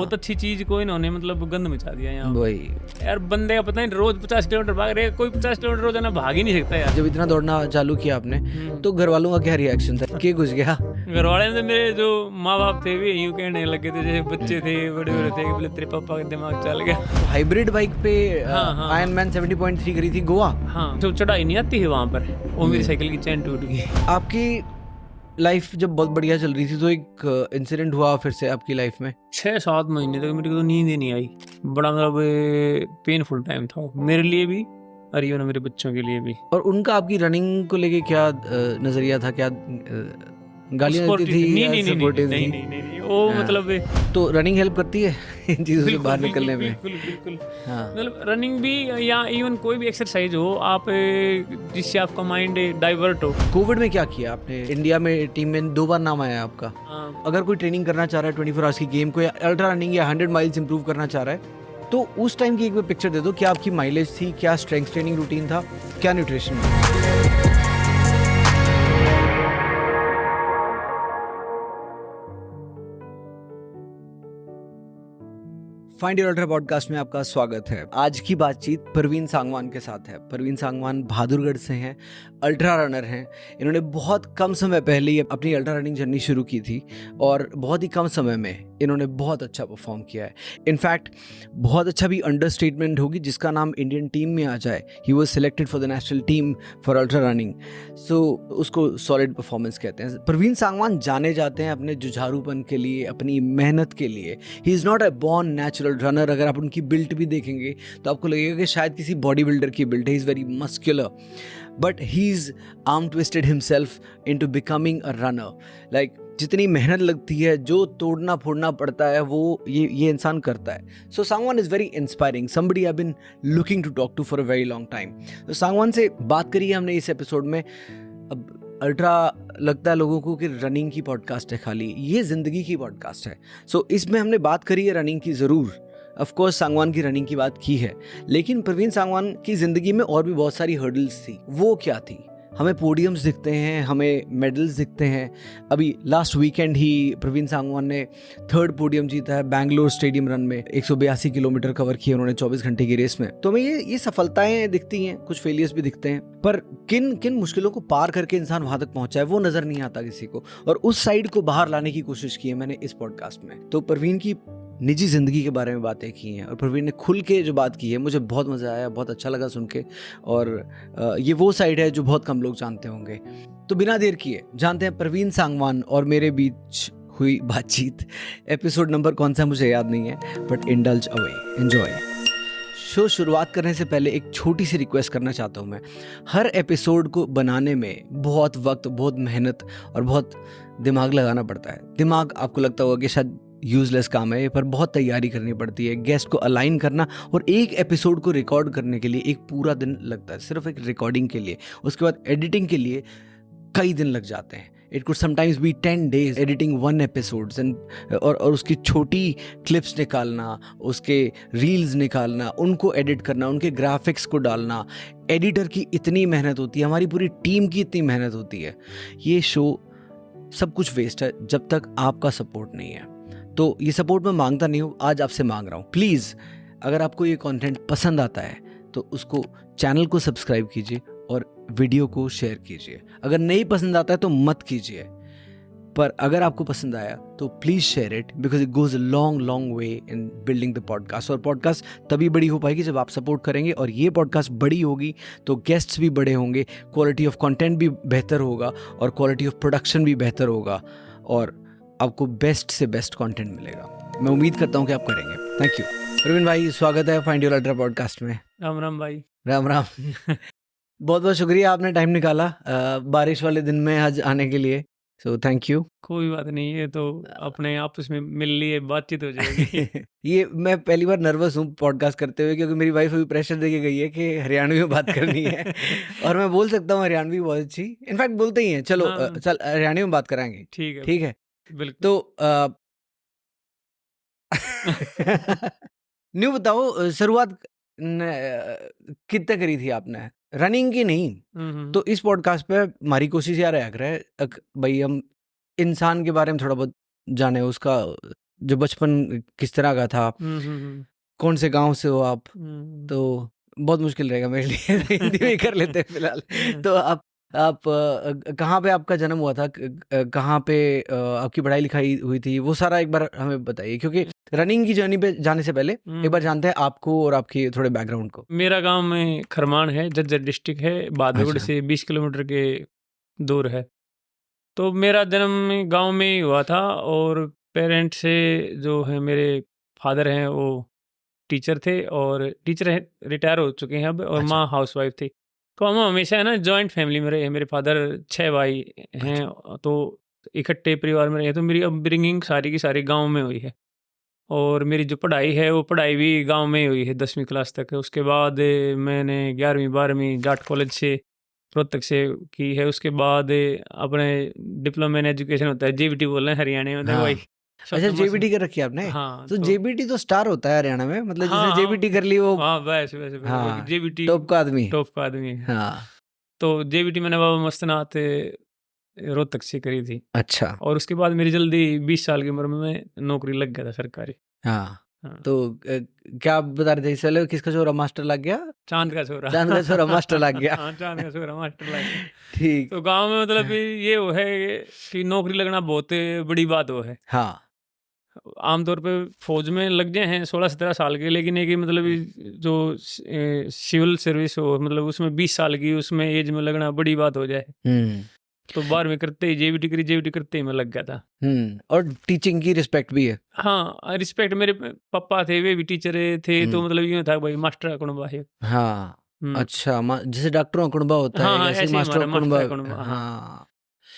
बहुत अच्छी चीज को इन्होंने मतलब गंद मचा दिया यहाँ। वही यार बंदे का पता नहीं रोज 50 किलोमीटर भाग रहे, कोई 50 किलोमीटर रोजाना भाग ही नहीं सकता यार। जब इतना दौड़ना चालू किया आपने तो घर वालों का क्या रिएक्शन था, के घुस गया? घर वाले ने मेरे जो माँ बाप थे भी यूं कहने लगे थे जैसे बच्चे थे बड़े बड़े थे कि बोले तेरे पापा का दिमाग चल गया। हाइब्रिड बाइक पे हाँ। आयरन मैन 70.3 करी थी गोवा। हाँ तो चढ़ाई नहीं आती है वहाँ पर, वो मेरी साइकिल की चैन टूट गई। आपकी लाइफ जब बहुत बढ़िया चल रही थी तो एक इंसिडेंट हुआ फिर से आपकी लाइफ में। 6-7 महीने तक मेरे को तो नींद ही नहीं आई। बड़ा मतलब पेनफुल टाइम था मेरे लिए भी और इवन मेरे बच्चों के लिए भी। और उनका आपकी रनिंग को लेके क्या नजरिया था, क्या गालियां देती थी या सपोर्टिव थी? नहीं वो मतलब तो रनिंग हेल्प करती है इन चीजों से बाहर निकलने में? बिल्कुल। हाँ। मतलब रनिंग भी या इवन कोई भी एक्सरसाइज हो आप जिससे आपका माइंड डाइवर्ट हो। कोविड में क्या किया आपने? इंडिया में टीम में 2 बार नाम आया आपका। अगर कोई ट्रेनिंग करना चाह रहा है 24 आवर्स की गेम को या अल्ट्रा रनिंग या 100 माइल्स इंप्रूव करना चाह रहा है तो उस टाइम की एक बार पिक्चर दे दो। क्या आपकी माइलेज थी, क्या स्ट्रेंथ ट्रेनिंग रूटीन था, क्या nutrition? Find your ultra podcast में आपका स्वागत है। आज की बातचीत परवीन सांगवान के साथ है। परवीन सांगवान बहादुरगढ़ से हैं, अल्ट्रा रनर हैं। इन्होंने बहुत कम समय पहले ही अपनी अल्ट्रा रनिंग जर्नी शुरू की थी और बहुत ही कम समय में इन्होंने बहुत अच्छा परफॉर्म किया है। इनफैक्ट बहुत अच्छा भी अंडरस्टेटमेंट होगी जिसका नाम इंडियन टीम में आ जाए। He was selected for the national team for ultra running, so उसको सॉलिड परफॉर्मेंस कहते हैं। परवीन सांगवान जाने जाते हैं अपने जुझारूपन के लिए, अपनी मेहनत के लिए। He is not a born natural runner. अगर आप उनकी बिल्ट भी देखेंगे तो आपको लगेगा कि शायद किसी बॉडी बिल्डर की बिल्ट है। He is very muscular but he is arm twisted himself into becoming a runner. Like जितनी मेहनत लगती है, जो तोड़ना फोड़ना पड़ता है, वो ये इंसान करता है। So Sangwan is very inspiring, somebody I been looking to talk to for a very long time. तो सांगवान से बात करी है हमने इस एपिसोड में। अब अल्ट्रा लगता है लोगों को कि रनिंग की पॉडकास्ट है खाली, ये ज़िंदगी की पॉडकास्ट है। सो इसमें हमने बात करी है रनिंग की ज़रूर, ऑफ कोर्स सांगवान की रनिंग की बात की है, लेकिन परवीन सांगवान की ज़िंदगी में और भी बहुत सारी हर्डल्स थी। वो क्या थी? हमें पोडियम्स दिखते हैं, हमें मेडल्स दिखते हैं। अभी लास्ट वीकेंड ही परवीन सांगवान ने 3rd पोडियम जीता है बैंगलोर स्टेडियम रन में। 182 किलोमीटर कवर किए उन्होंने 24 घंटे की रेस में। तो हमें ये सफलताएं दिखती हैं, कुछ फेलियर्स भी दिखते हैं, पर किन किन मुश्किलों को पार करके इंसान वहां तक पहुंचा है वो नजर नहीं आता किसी को। और उस साइड को बाहर लाने की कोशिश की है मैंने इस पॉडकास्ट में। तो परवीन की निजी ज़िंदगी के बारे में बातें की हैं और परवीन ने खुल के जो बात की है, मुझे बहुत मज़ा आया, बहुत अच्छा लगा सुन के। और ये वो साइड है जो बहुत कम लोग जानते होंगे। तो बिना देर किए जानते हैं परवीन सांगवान और मेरे बीच हुई बातचीत। एपिसोड नंबर कौन सा मुझे याद नहीं है, but indulge away, enjoy. Show शुरुआत करने से पहले एक छोटी सी रिक्वेस्ट करना चाहता हूँ मैं। हर एपिसोड को बनाने में बहुत वक्त, बहुत मेहनत और बहुत दिमाग लगाना पड़ता है। दिमाग आपको लगता होगा कि शायद यूजलेस काम है, पर बहुत तैयारी करनी पड़ती है। गेस्ट को अलाइन करना और एक एपिसोड को रिकॉर्ड करने के लिए एक पूरा दिन लगता है, सिर्फ एक रिकॉर्डिंग के लिए। उसके बाद एडिटिंग के लिए कई दिन लग जाते हैं। It could sometimes be 10 days editing 1 episode और उसकी छोटी क्लिप्स निकालना, उसके रील्स निकालना, उनको एडिट करना, उनके ग्राफिक्स को डालना। एडिटर की इतनी मेहनत होती है, हमारी पूरी टीम की इतनी मेहनत होती है। ये शो सब कुछ वेस्ट है जब तक आपका सपोर्ट नहीं है। तो ये सपोर्ट मैं मांगता नहीं हूँ, आज आपसे मांग रहा हूँ। प्लीज़ अगर आपको ये कंटेंट पसंद आता है तो उसको चैनल को सब्सक्राइब कीजिए और वीडियो को शेयर कीजिए। अगर नहीं पसंद आता है तो मत कीजिए, पर अगर आपको पसंद आया तो please share it, because it goes a long way in building the podcast. और पॉडकास्ट तभी बड़ी हो पाएगी जब आप सपोर्ट करेंगे, और ये पॉडकास्ट बड़ी होगी तो गेस्ट्स भी बड़े होंगे, क्वालिटी ऑफ कंटेंट भी बेहतर होगा और क्वालिटी ऑफ प्रोडक्शन भी बेहतर होगा और आपको बेस्ट से बेस्ट कंटेंट मिलेगा। मैं उम्मीद करता हूँ कि आप करेंगे। थैंक यू परवीन भाई, स्वागत है फाइंड योर अल्ट्रा पॉडकास्ट में। राम राम भाई। राम राम। बहुत बहुत शुक्रिया आपने टाइम निकाला बारिश वाले दिन में आज आने के लिए, सो थैंक यू। कोई बात नहीं, ये तो अपने आपस में मिल लिए बातचीत हो जाएगी। ये मैं पहली बार नर्वस हूँ पॉडकास्ट करते हुए, क्योंकि मेरी वाइफ अभी प्रेशर देके गई है कि हरियाणवी में बात करनी है। और मैं बोल सकता हूँ हरियाणवी बहुत अच्छी, इनफैक्ट बोलते ही हैं। चलो चल हरियाणवी में बात कराएंगे, ठीक है। बिल्कुल। तो न्यू बताओ, शुरुआत कितने करी थी आपने रनिंग की? नहीं तो इस पॉडकास्ट पे हमारी कोशिश यार है भाई हम इंसान के बारे में थोड़ा बहुत जाने, उसका जो बचपन किस तरह का था, कौन से गांव से हो आप, तो बहुत मुश्किल रहेगा मेरे लिए हिंदी में ही कर लेते हैं फिलहाल। तो आप कहाँ पे आपका जन्म हुआ था, कहाँ पे आपकी पढ़ाई लिखाई हुई थी, वो सारा एक बार हमें बताइए, क्योंकि रनिंग की जर्नी पे जाने से पहले एक बार जानते हैं आपको और आपकी थोड़े बैकग्राउंड को। मेरा गांव में खरमान है, झज्जर डिस्ट्रिक्ट है, बहादुरगढ़ अच्छा। से 20 किलोमीटर के दूर है। तो मेरा जन्म गांव में ही हुआ था और पेरेंट्स से जो है मेरे फादर हैं वो टीचर थे और टीचर रिटायर हो चुके हैं अब, और अच्छा। माँ हाउसवाइफ थी। तो हम हमेशा है ना जॉइंट फैमिली में रहे हैं। मेरे फादर 6 भाई हैं, तो इकट्ठे परिवार में रहे। तो मेरी अपब्रिंगिंग सारी की सारी गांव में हुई है और मेरी जो पढ़ाई है वो पढ़ाई भी गांव में ही हुई है 10वीं क्लास तक। उसके बाद मैंने 11वीं 12वीं जाट कॉलेज से रोहतक से की है। उसके बाद अपने डिप्लोमा इन एजुकेशन होता है, जेबीटी बोल रहे हैं हरियाणा में, देखो हाँ। भाई अच्छा, जेबीटी कर रखी है आपने? हाँ तो जेबीटी तो स्टार होता है हरियाणा में, मतलब जिसने हाँ जेबीटी कर ली वो, हाँ वैसे वैसे वैसे हाँ, जेबीटी टॉप का आदमी। टॉप का आदमी है। हाँ। तो जेबीटी मैंने बाबा मस्तनाथ रोहतक से करी थी अच्छा। और उसके बाद मेरी जल्दी 20 साल की उम्र में नौकरी लग गया था सरकारी। हाँ। हाँ। तो क्या आप बता रहे थे इससे, किसका छोरा मास्टर लग गया? चांद का छोरा चांद का छोरा मास्टर लग गया। हाँ, चांद का छोरा मास्टर लग गया। ठीक। तो गांव में मतलब ये वो है कि नौकरी लगना बहुत बड़ी बात वो है। हाँ। आमतौर पे फौज में लग गए हैं 16-17 साल के, लेकिन एक मतलब जो सिविल सर्विस हो मतलब उसमें 20 साल की उसमें एज में लगना बड़ी बात हो जाए। तो 12वीं करते ही जेबीटी करते ही मैं लग गया था। और टीचिंग की रिस्पेक्ट भी है। हाँ, रिस्पेक्ट। मेरे पापा थे, वे भी टीचर थे, तो मतलब यूँ था भाई मास्टर कुणबा है। हाँ। हम्म। अच्छा, जैसे डॉक्टरों का कुणबा होता हाँ है, हाँ, ऐसे ऐसे ही मास्टरों हमारा का कुणबा। मास्टर कुणबा। हाँ, हाँ।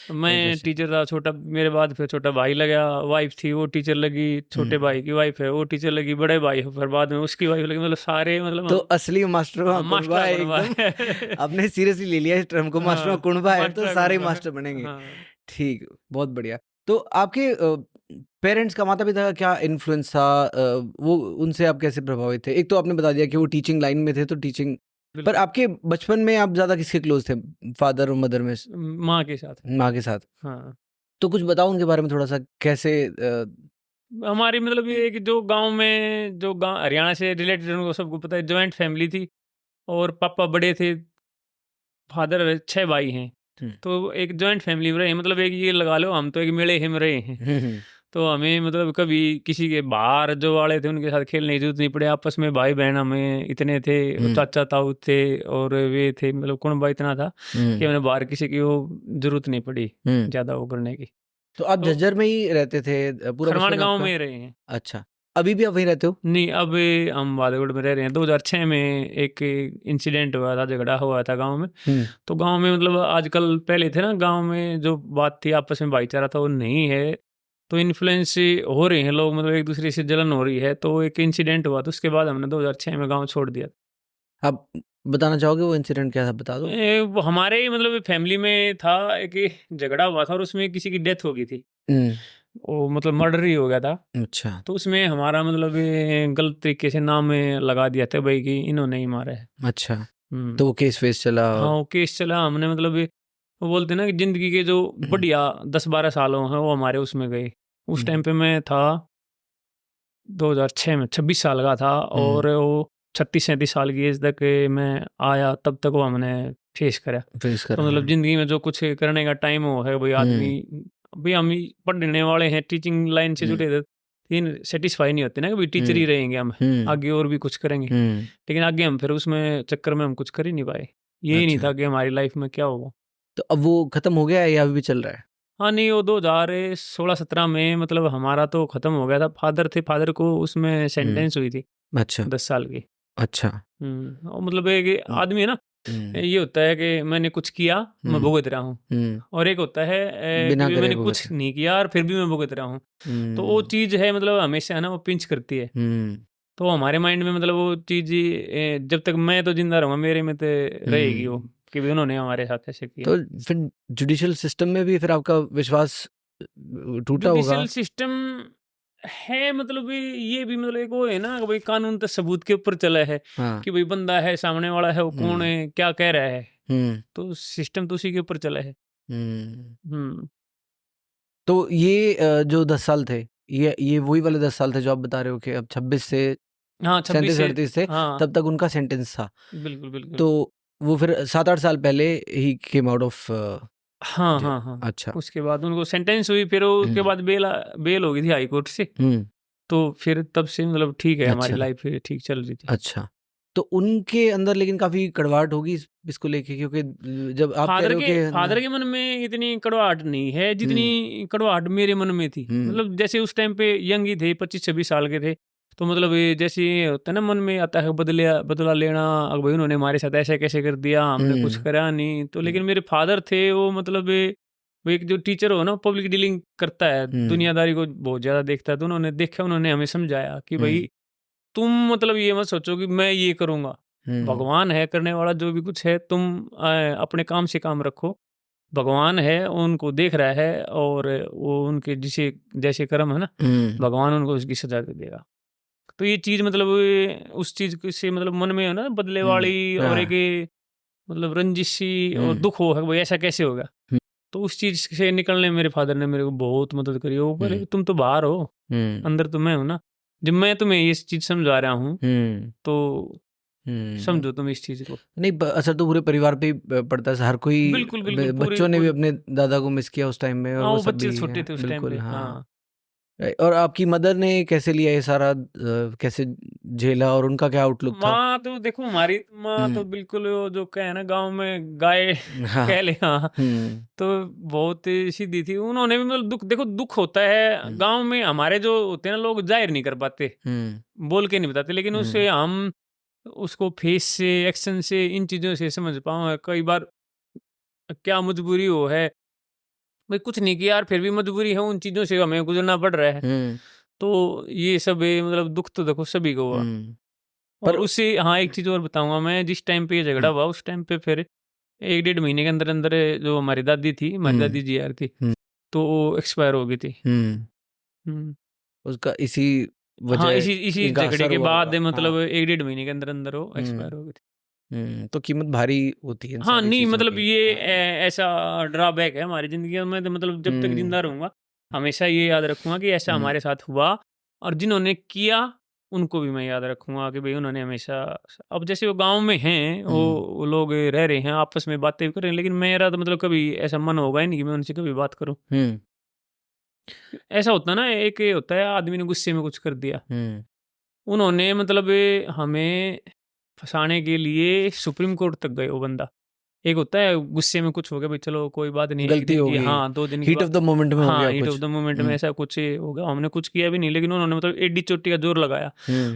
तो मैं इंटरेस्टिंग। टीचर था छोटा, मेरे बाद फिर छोटा भाई लगा, वाइफ थी वो टीचर लगी, छोटे भाई की वाइफ है वो टीचर लगी, बड़े भाई है फिर बाद में उसकी वाइफ लगी, मतलब सारे मतलब तो असली मास्टरों का कुणबा मास्टर है कुणबा एकदम। आपने सीरियसली ले लिया इस टर्म को, मास्टरों का कुणबा है तो सारे मास्टर बनेंगे। हाँ। ठीक, बहुत बढ़िया। तो आपके पेरेंट्स का, माता पिता का क्या इन्फ्लुएंस था, वो उनसे आप कैसे प्रभावित थे? एक तो आपने बता दिया कि वो टीचिंग लाइन में थे, तो टीचिंग, पर आपके बचपन में आप ज्यादा किसके क्लोज थे, फादर और मदर में? माँ के साथ। माँ के साथ। हाँ, तो कुछ बताओ उनके बारे में थोड़ा सा, कैसे हमारी मतलब ये है कि जो गांव में, जो गांव हरियाणा से रिलेटेड उनको सबको पता है, जॉइंट फैमिली थी और पापा बड़े थे, फादर 6 भाई हैं। तो एक जॉइंट फैमिली में रहे, मतलब एक ये लगा लो हम तो एक मेले हिम रहे हैं। तो हमें मतलब कभी किसी के बाहर जो वाले थे उनके साथ खेलने की जरूरत नहीं पड़े। आपस में भाई बहन हमें इतने थे, चाचा ताऊ थे और वे थे, मतलब कुणबा इतना था कि हमें बाहर किसी की वो जरूरत नहीं पड़ी ज्यादा वो करने की। तो आप झज्जर में ही रहते थे पूरा खरमान बचपन गांव आपका? में रहे हैं। अच्छा, अभी भी आप वहीं रहते हो? नहीं, अब हम बहादुरगढ़ में रह रहे हैं। 2006 में एक इंसिडेंट हुआ था, झगड़ा हुआ था गांव में। तो गांव में मतलब आजकल, पहले थे ना गांव में जो बात थी आपस में भाईचारा था, वो नहीं है। तो इन्फ्लुएंस हो रहे हैं लोग, मतलब एक दूसरे से जलन हो रही है। तो एक इंसिडेंट हुआ, तो उसके बाद हमने 2006 में गांव छोड़ दिया। आप बताना चाहोगे वो इंसिडेंट क्या था, बता दो। वो हमारे ही मतलब फैमिली में था, एक झगड़ा हुआ था और उसमें किसी की डेथ हो गई थी। वो मतलब मर्डर ही हो गया था। अच्छा। तो उसमें हमारा मतलब गलत तरीके से नाम लगा दिया था भाई कि इन्होंने ही मारा है। अच्छा, तो वो केस फेस चला? हाँ, वो केस चला। हमने मतलब वो बोलते हैं ना कि जिंदगी के जो बढ़िया 10-12 सालों हैं वो हमारे उसमें गए। उस टाइम पे मैं था 2006 में 26 साल का था और वो 36-37 साल की एज तक मैं आया, तब तक वो हमने फेस करा। तो मतलब जिंदगी में जो कुछ करने का टाइम हो है भाई, आदमी भाई हम पढ़ने वाले हैं, टीचिंग लाइन से जुड़े थे, लेकिन सेटिस्फाई नहीं होते ना कि भाई टीचर ही रहेंगे हम, आगे और भी कुछ करेंगे। लेकिन आगे हम फिर उसमें चक्कर में हम कुछ कर ही नहीं पाए। यही नहीं था कि हमारी लाइफ में क्या होगा। तो अब वो खत्म हो गया है या अभी भी चल रहा है? हाँ, नहीं, वो 2016-17 में मतलब हमारा तो खत्म हो गया था। फादर थे, फादर को उसमें सेंटेंस हुई थी। अच्छा, 10 साल की। अच्छा। और मतलब एक आदमी है ना, ये होता है कि मैंने कुछ किया, मैं भुगत रहा हूँ, और एक होता है बिना कि करे मैंने भुगत कुछ नहीं किया और फिर भी मैं भुगत रहा हूँ। तो वो चीज़ है मतलब हमेशा है ना, वो पिंच करती है। तो हमारे माइंड में मतलब वो चीज़ जब तक मैं तो जिंदा रहूंगा मेरे में तो रहेगी वो, कि भी उन्होंने हमारे साथ ऐसे किया। तो फिर जुडिशियल सिस्टम में भी फिर आपका विश्वास टूटा होगा? जुडिशियल सिस्टम है मतलब ये भी मतलब एक वो है ना कि भाई कानून तो सबूत के ऊपर चला है। हाँ। कि भाई बंदा है, सामने वाला है, वो कौन है, क्या कह रहा है, तो सिस्टम तो उसी के ऊपर चला है। तो ये जो 10 साल थे, ये वही वाले 10 साल थे जो आप बता रहे हो कि अब 26 से हाँ 26 से 37-38 थे, हाँ तब तक उनका सेंटेंस था। बिल्कुल बिल्कुल तो वो फिर 7-8 साल पहले ही केम आउट ऑफ हाँ हाँ हाँ अच्छा। उसके बाद उनको सेंटेंस हुई, फिर उसके बाद बेल हो गई थी हाई कोर्ट से। तो फिर तब से मतलब ठीक है, हमारी अच्छा। लाइफ ठीक चल रही थी। अच्छा, तो उनके अंदर लेकिन काफ़ी कड़वाहट होगी इसको लेके, क्योंकि जब आप कह रहे हो कि फादर के मन में इतनी कड़वाहट नहीं है जितनी कड़वाहट मेरे मन में थी। मतलब जैसे उस टाइम पे यंग ही थे, 25-26 साल के थे, तो मतलब ये जैसे ये होता है ना, मन में आता है बदला लेना, अब भाई उन्होंने हमारे साथ ऐसे कैसे कर दिया, हमने कुछ करा नहीं। तो लेकिन मेरे फादर थे वो मतलब वो एक जो टीचर हो ना, पब्लिक डीलिंग करता है, दुनियादारी को बहुत ज्यादा देखता है, तो उन्होंने देखा, उन्होंने हमें समझाया कि भाई तुम मतलब ये मत सोचो कि मैं ये करूंगा, भगवान है करने वाला, जो भी कुछ है तुम अपने काम से काम रखो, भगवान है उनको देख रहा है, और वो उनके जिसे जैसे कर्म है ना, भगवान उनको उसकी सजा दे देगा। तो ये चीज मतलब उस चीज से मतलब मन में है ना बदले वाली, और एक ये मतलब रंजिश सी और दुख हो भाई ऐसा कैसे होगा। तो उस चीज से निकलने में मेरे फादर ने मेरे को बहुत मदद करी। वो बोले तुम तो बाहर हो, अंदर तो मैं हूं ना, जब मैं तुम्हें ये चीज समझा रहा हूँ तो समझो तुम इस चीज को। नहीं, असर तो पूरे परिवार पे ही पड़ता है, हर कोई बिल्कुल बिल्कुल बच्चों ने भी अपने दादा को मिस किया उस टाइम में, और हाँ वो वो सब बच्चे भी छोटे है, थे उस टाइम बिल्कुल पे हाँ। हाँ। और आपकी मदर ने कैसे लिया ये सारा, कैसे झेला, और उनका क्या आउटलुक था? माँ तो देखो, हमारी माँ तो बिल्कुल वो जो कहे ना गांव में गाय हाँ। कह ले, हाँ तो बहुत सीधी थी। उन्होंने भी मतलब दुख, देखो दुख होता है गांव में, हमारे जो होते हैं ना लोग जाहिर नहीं कर पाते, बोल के नहीं बताते, लेकिन उससे हम उसको फेस से, एक्शन से, इन चीजों से समझ पाओ। कई बार क्या मजबूरी हो है भाई, कुछ नहीं किया यार, फिर भी मजबूरी है, उन चीजों से हमें गुजरना पड़ रहा है। तो ये सब मतलब दुख तो देखो सभी को हुआ। पर और उससे हाँ एक चीज और बताऊंगा मैं, जिस टाइम पे ये झगड़ा हुआ उस टाइम पे फिर 1-1.5 महीने के अंदर अंदर जो हमारी दादी थी, हमारी दादी जी यार थी, तो वो एक्सपायर हो गई थी। उसका इसी हाँ वजह इसी इनका झगड़े असर के हुआ बाद होगा, मतलब हाँ। 1-1.5 महीने के अंदर अंदर वो एक्सपायर हो गई थी। तो कीमत भारी होती है इन हाँ सारी नहीं चीज़ों मतलब की, ये हाँ। ऐसा ड्रॉबैक है हमारी जिंदगी में, तो मतलब जब तक जिंदा रहूंगा हमेशा ये याद रखूंगा कि ऐसा हमारे साथ हुआ, और जिन्होंने किया उनको भी मैं याद रखूंगा कि भाई उन्होंने हमेशा। अब जैसे वो गांव में हैं, वो लोग रह रहे हैं, आपस में बातें भी कर रहे हैं, लेकिन मेरा तो मतलब कभी ऐसा मन होगा ही नहीं कि मैं उनसे कभी बात करूं। ऐसा होता ना, एक ये होता है आदमी ने गुस्से में कुछ कर दिया, उन्होंने मतलब हमें फंसाने के लिए सुप्रीम कोर्ट तक गए वो बंदा। एक होता है गुस्से में कुछ हो गया भाई, चलो कोई बात नहीं, एक गलती दिन हो की, गई, हाँ 2 दिन की हीट बात। ऑफ द मोमेंट में हो हाँ गया हीट ऑफ कुछ। द मोमेंट में ऐसा कुछ हो गया, हमने कुछ किया भी नहीं, लेकिन उन्होंने मतलब एडी चोटी का जोर लगाया।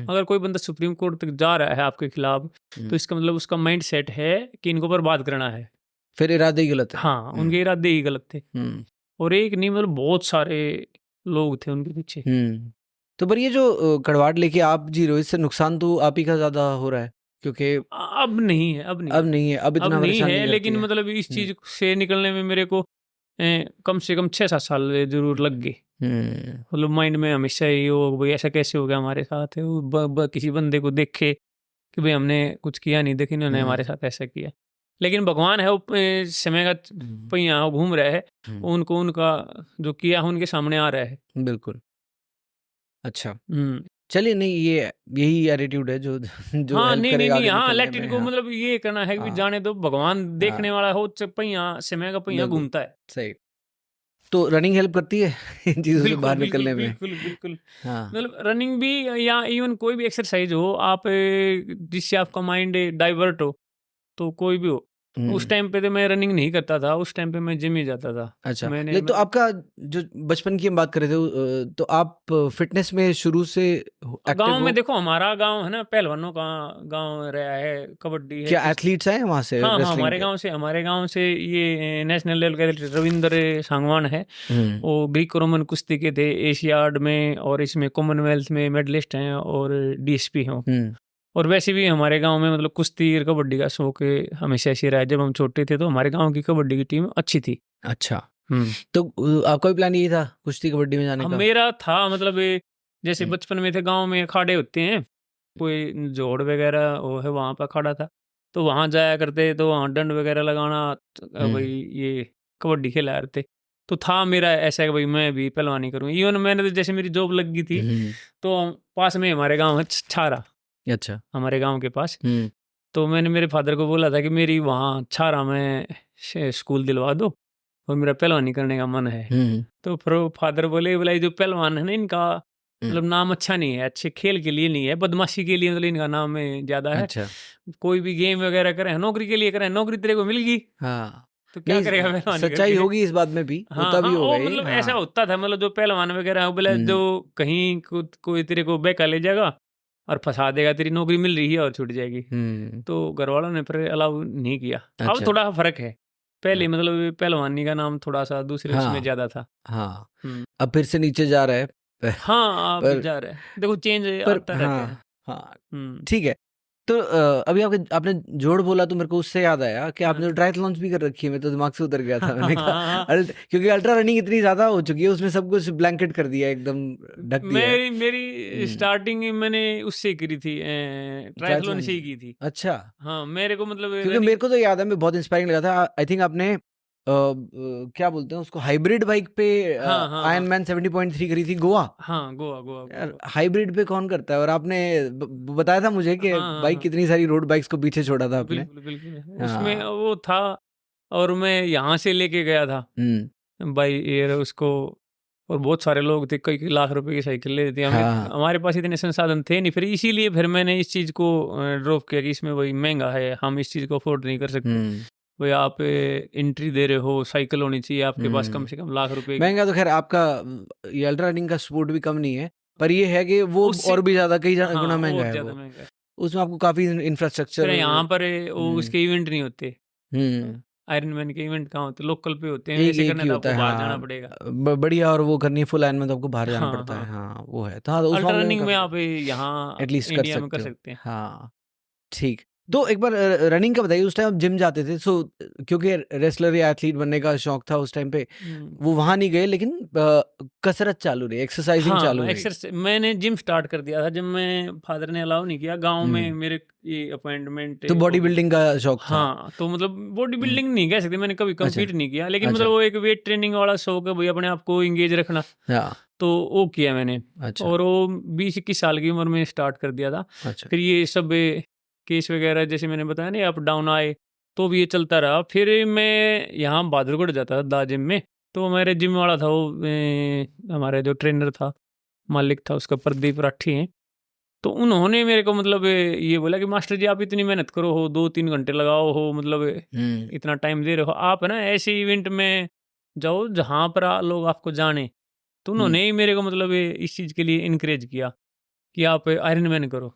अगर कोई बंदा सुप्रीम कोर्ट तक जा रहा है आपके खिलाफ, तो इसका मतलब उसका माइंड सेट है कि इनको बर्बाद करना है। फिर इरादे ही गलत है। हाँ उनके इरादे ही गलत थे, और एक नहीं मतलब बहुत सारे लोग थे उनके पीछे। तो पर ये जो कड़वाहट लेके आप जी रहे हो, इससे नुकसान तो आप ही का ज़्यादा हो रहा है, क्योंकि अब नहीं है, अब नहीं अब है, नहीं है, अब अब इतना नहीं परेशान है, नहीं करती लेकिन है। मतलब इस चीज से निकलने में मेरे को कम से कम 6-7 साल जरूर लग गए। मतलब माइंड में हमेशा ये हो भाई ऐसा कैसे हो गया हमारे साथ है, वो किसी बंदे को देखे कि भाई हमने कुछ किया नहीं, देखिए इन्होंने हमारे साथ ऐसा किया। लेकिन भगवान है, वो समय का पहिया वो घूम रहा है, उनको उनका जो किया उनके सामने आ रहा है। बिल्कुल। अच्छा, चलिए, नहीं ये यही एटीट्यूड है जो जो हाँ हेल्प नहीं नहीं करेगा नहीं आगे हाँ निकलने लेट इट में। गो, हाँ, मतलब ये करना है कि भी हाँ, जाने दो, भगवान देखने हाँ, वाला हो, पहिया समय का पहिया बिल्कुल घूमता है। सही। तो रनिंग हेल्प करती है इन चीज़ों से बिल्कुल बाहर बिल्कुल निकलने में? बिल्कुल बिल्कुल। हाँ। मतलब रनिंग भी, या इवन कोई भी एक्सरसाइज हो आप, जिससे आपका माइंड डाइवर्ट हो, तो कोई भी हो। उस टाइम पे तो मैं रनिंग नहीं करता था, उस टाइम पे मैं जिम ही जाता था। अच्छा, मैंने ले तो मतलब आपका जो बचपन की हम बात कर रहे थे, तो आप फ़िटनेस में शुरू से गांव एक्टिव में हो? देखो, हमारा गांव है ना, पहलवानों का गांव रहा है, कबड्डी है, क्या कुश्ती। एथलीट्स आए हैं वहाँ से हाँ हाँ रेसलिंग के? हमारे गांव से ये नेशनल लेवल के रविंद्र सांगवान है, वो ग्रीको रोमन कुश्ती के थे, एशियाड में और इसमें कॉमनवेल्थ में मेडलिस्ट हैं, और डीएसपी हैं। और वैसे भी हमारे गांव में मतलब कुश्ती और कबड्डी का शौक हमेशा ऐसे रहा है। जब हम छोटे थे तो हमारे गांव की कबड्डी की टीम अच्छी थी। अच्छा, तो आपका भी प्लान यही था कुश्ती कबड्डी में जाने हम का? मेरा था मतलब जैसे बचपन में थे, गांव में अखाड़े होते हैं, कोई जोड़ वगैरह वो है, वहाँ पर अखाड़ा था, तो वहाँ जाया करते, तो वहाँ डंड वगैरह लगाना, तो भाई ये कबड्डी खेला करते। तो था मेरा ऐसा कि भाई मैं भी पहलवानी करूँ। इवन मैंने तो जैसे मेरी जॉब लग गई थी तो पास में हमारे गांव है छारा, अच्छा, हमारे गांव के पास। तो मैंने मेरे फादर को बोला था कि मेरी वहाँ छारा में स्कूल दिलवा दो और मेरा पहलवानी करने का मन है। तो फिर फादर बोले जो पहलवान है ना इनका मतलब नाम अच्छा नहीं है, अच्छे खेल के लिए नहीं है, बदमाशी के लिए मतलब इनका नाम ज्यादा है। अच्छा, कोई भी गेम वगैरह करें, नौकरी के लिए करें, नौकरी तेरे को मिल गई हाँ, तो क्या नहीं, करेगा पहलवानी सच्चाई करके। होगी इस बात में भी, हाँ होता भी हाँ, होगा वो ये, मतलब हाँ। ऐसा होता था, मतलब जो पहलवान वगैरह है बोले जो कहीं कोई तेरे को बेका ले जाएगा और फंसा देगा, तेरी नौकरी मिल रही है और छूट जाएगी। तो घर वालों ने फिर अलाउ नहीं किया। अब अच्छा, थोड़ा फर्क है, पहले मतलब पहलवानी का नाम थोड़ा सा दूसरे उसमें हाँ, ज्यादा था। हाँ, हम्म, अब फिर से नीचे जा रहा है हाँ आप पर जा रहे हैं, देखो चेंज पर आता रहता है। हाँ, हाँ, हम्म, ठीक है। तो अभी आपने जोड़ बोला तो मेरे को उससे याद आया कि आपने तो ट्रायथलॉन्स भी कर रखी है। मैं तो दिमाग से उतर गया था, मैंने कहा क्योंकि अल्ट्रा रनिंग इतनी ज्यादा हो चुकी है, उसने सब कुछ ब्लैंकेट कर दिया है, एकदम ढक दिया है। मेरी स्टार्टिंग मैंने उससे करी थी, ट्रायथलॉन से ही की थी। अच्छा, हाँ मेरे को मतलब क्योंकि मेरे को तो याद है, मैं बहुत इंस्पायरिंग लगा था। आई थिंक आपने क्या बोलते हैं उसको, हाइब्रिड बाइक पे हाँ हाँ आयरन हाँ मैन 70.3 करी थी गोवा। हाँ, गोवा गोवा यार गोवा। हाइब्रिड पे कौन करता है, और आपने बताया था मुझे कि हाँ हाँ बाइक हाँ, कितनी सारी रोड बाइक्स को पीछे छोड़ा था आपने। बिल्कुल बिल्कुल उसमें हाँ, वो था। और मैं यहाँ से लेके गया था बाई एयर उसको, और बहुत सारे लोग थे, कई कई लाख रुपए की साइकिल ले दी हमें। हाँ, हमारे पास इतने संसाधन थे नहीं, फिर इसीलिए फिर मैंने इस चीज़ को ड्रॉप किया कि इसमें वही महंगा है, हम इस चीज़ को अफोर्ड नहीं कर सकते। भाई आप एंट्री दे रहे हो, साइकिल होनी चाहिए आपके पास कम से कम लाख रुपए की। महंगा तो खैर आपका ये अल्ट्रा रनिंग का स्पोर्ट भी कम नहीं है, पर ये है कि वो उससे और भी ज्यादा कई हाँ गुना महंगा और है ज़्यादा वो। महंगा है। उसमें आपको काफी इंफ्रास्ट्रक्चर। फिर यहाँ पर वो उसके इवेंट नहीं होते, हम्म आयरन मैन के इवेंट कहाँ होते, लोकल पे होते हैं, एक वैसे एक करने ही तो होता आपको है, बाहर जाना हाँ, पड़ेगा। बढ़िया, और वो करनी है फुल लाइन में तो आपको बाहर जाना हाँ पड़ता हाँ है, हाँ, हाँ वो है। तो हाँ, तो उस अल्ट्रा मामले में रनिंग में काफी आप यहाँ एटलीस्ट कर इंडिया में कर सकते हो, सकते हैं। हाँ, ठीक। तो एक बार रनिंग का बताइए, उस टाइम आप जिम जाते थे, सो क्योंकि रेसलर या एथलीट बनने का शौक था उस टाइम पे, वो वहां नहीं गए, लेकिन कसरत चालू रही, एक्सरसाइजिंग चालू हाँ रही। एक्सरसाइज मैंने जिम स्टार्ट कर दिया था जब मैं फादर ने अलाउ नहीं किया गांव में मेरे ये अपॉइंटमेंट तो बॉडी हो गई। बिल्डिंग का शौक था। हाँ तो मतलब बॉडी बिल्डिंग नहीं कह सकते, मैंने कभी अच्छा, कम्पीट नहीं किया, लेकिन अच्छा, मतलब वो एक वेट ट्रेनिंग वाला शौक है भाई, अपने आप को इंगेज रखना, हाँ, तो वो किया मैंने। अच्छा, और वो 20-21 साल की उम्र में स्टार्ट कर दिया था। अच्छा, फिर ये सब केस वगैरह जैसे मैंने बताया ना अप डाउन आए, तो भी ये चलता रहा। फिर मैं यहाँ बहादुरगढ़ जाता था दा जिम में, तो मेरे जिम वाला था वो हमारे जो ट्रेनर था, मालिक था उसका, प्रदीप राठी हैं। तो उन्होंने मेरे को मतलब ये बोला कि मास्टर जी आप इतनी मेहनत करो हो, 2-3 घंटे लगाओ हो, मतलब इतना टाइम दे रहे हो आप, है ना ऐसे इवेंट में जाओ जहाँ पर लोग आपको जाने। तो उन्होंने ही मेरे को मतलब इस चीज़ के लिए इनकरेज किया कि आप आयरन मैन करो।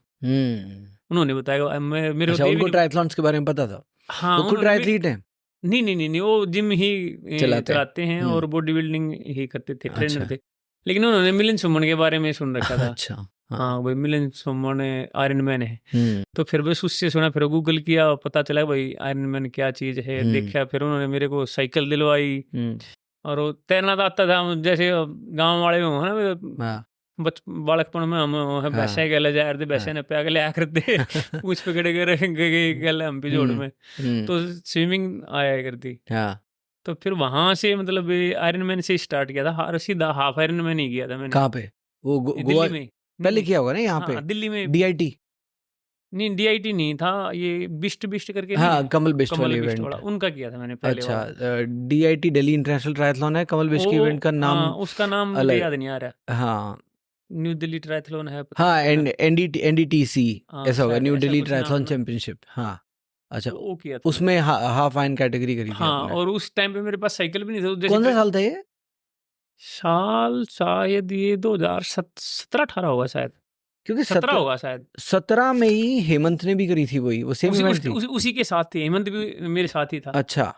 उन्होंने बताया, मैं मेरे को अच्छा, दे भी उनको नहीं। ट्रायथलॉन्स के बारे में पता था, हाँ वो खुद उन्होंने ट्रायथलीट हैं, नहीं नहीं नहीं नहीं, वो जिम ही चलाते हैं। चलाते हैं और बॉडी बिल्डिंग ही करते थे, ट्रेनर अच्छा, थे। लेकिन उन्होंने मिलिंद सुमन के बारे में सुन रखा था। अच्छा, हाँ, हाँ भाई मिलिंद सुमन आयरन मैन है। हम्म तो फिर बस उससे सुना, फिर गूगल किया, पता चला भाई आयरन मैन क्या चीज़ है, देखा। फिर उन्होंने मेरे को साइकिल दिलवाई, और वो तैरना तो आता था, जैसे गांव वाले में हो ना, हाँ, बालकपन में हम बैसे गए जा रहे, बैसे ने पे आगे लिया करते पूछ पे खड़े गए हम भी जोड़ में, तो स्विमिंग आया करती। हाँ, तो फिर वहां से मतलब आयरन मैन से स्टार्ट किया था, सीधा हाफ आयरन मैन ही किया था मैंने। कहाँ पे, वो ये गोवा दिल्ली में नहीं पहले नहीं, किया होगा ना, यहाँ पे हाँ दिल्ली में। DIT, नहीं DIT नहीं था, ये बिस्ट बिस्ट करके नहीं हाँ, है, कमल बिस्ट कमल वाली बिस्ट इवेंट। वाला उनका किया था मैंने पहले अच्छा, वाला। DIT दिल्ली इंटरनेशनल ट्रायथलॉन है, कमल बिस्ट की इवेंट का नाम उसका नाम मुझे अलग। याद नहीं आ रहा। हाँ, न्यू दिल्ली ट्रायथलॉन है, पता नहीं हाँ, क्या नाम। NDTC हाँ ऐसा होगा, शायद न्यू ऐसा दिल्ली कुछ नाम है ट्रायथलॉन ना। चैंपियनशिप, हाँ, अच्छा, तो वो किया था मैंने। उसमें हाफ आयरन कैटेगरी करी थी हाँ आपने। और उस टाइम पे मेरे पास साइकिल भी नहीं था, जैसे कौन सा साल था ये? साल शायद ये 2017-18 होगा शायद, क्योंकि 17 होगा शायद। 17 में ही हेमंत ने भी करी थी, वही सेम इवेंट थी। उसी के साथ थी, हेमंत भी मेरे साथ ही था। अच्छा,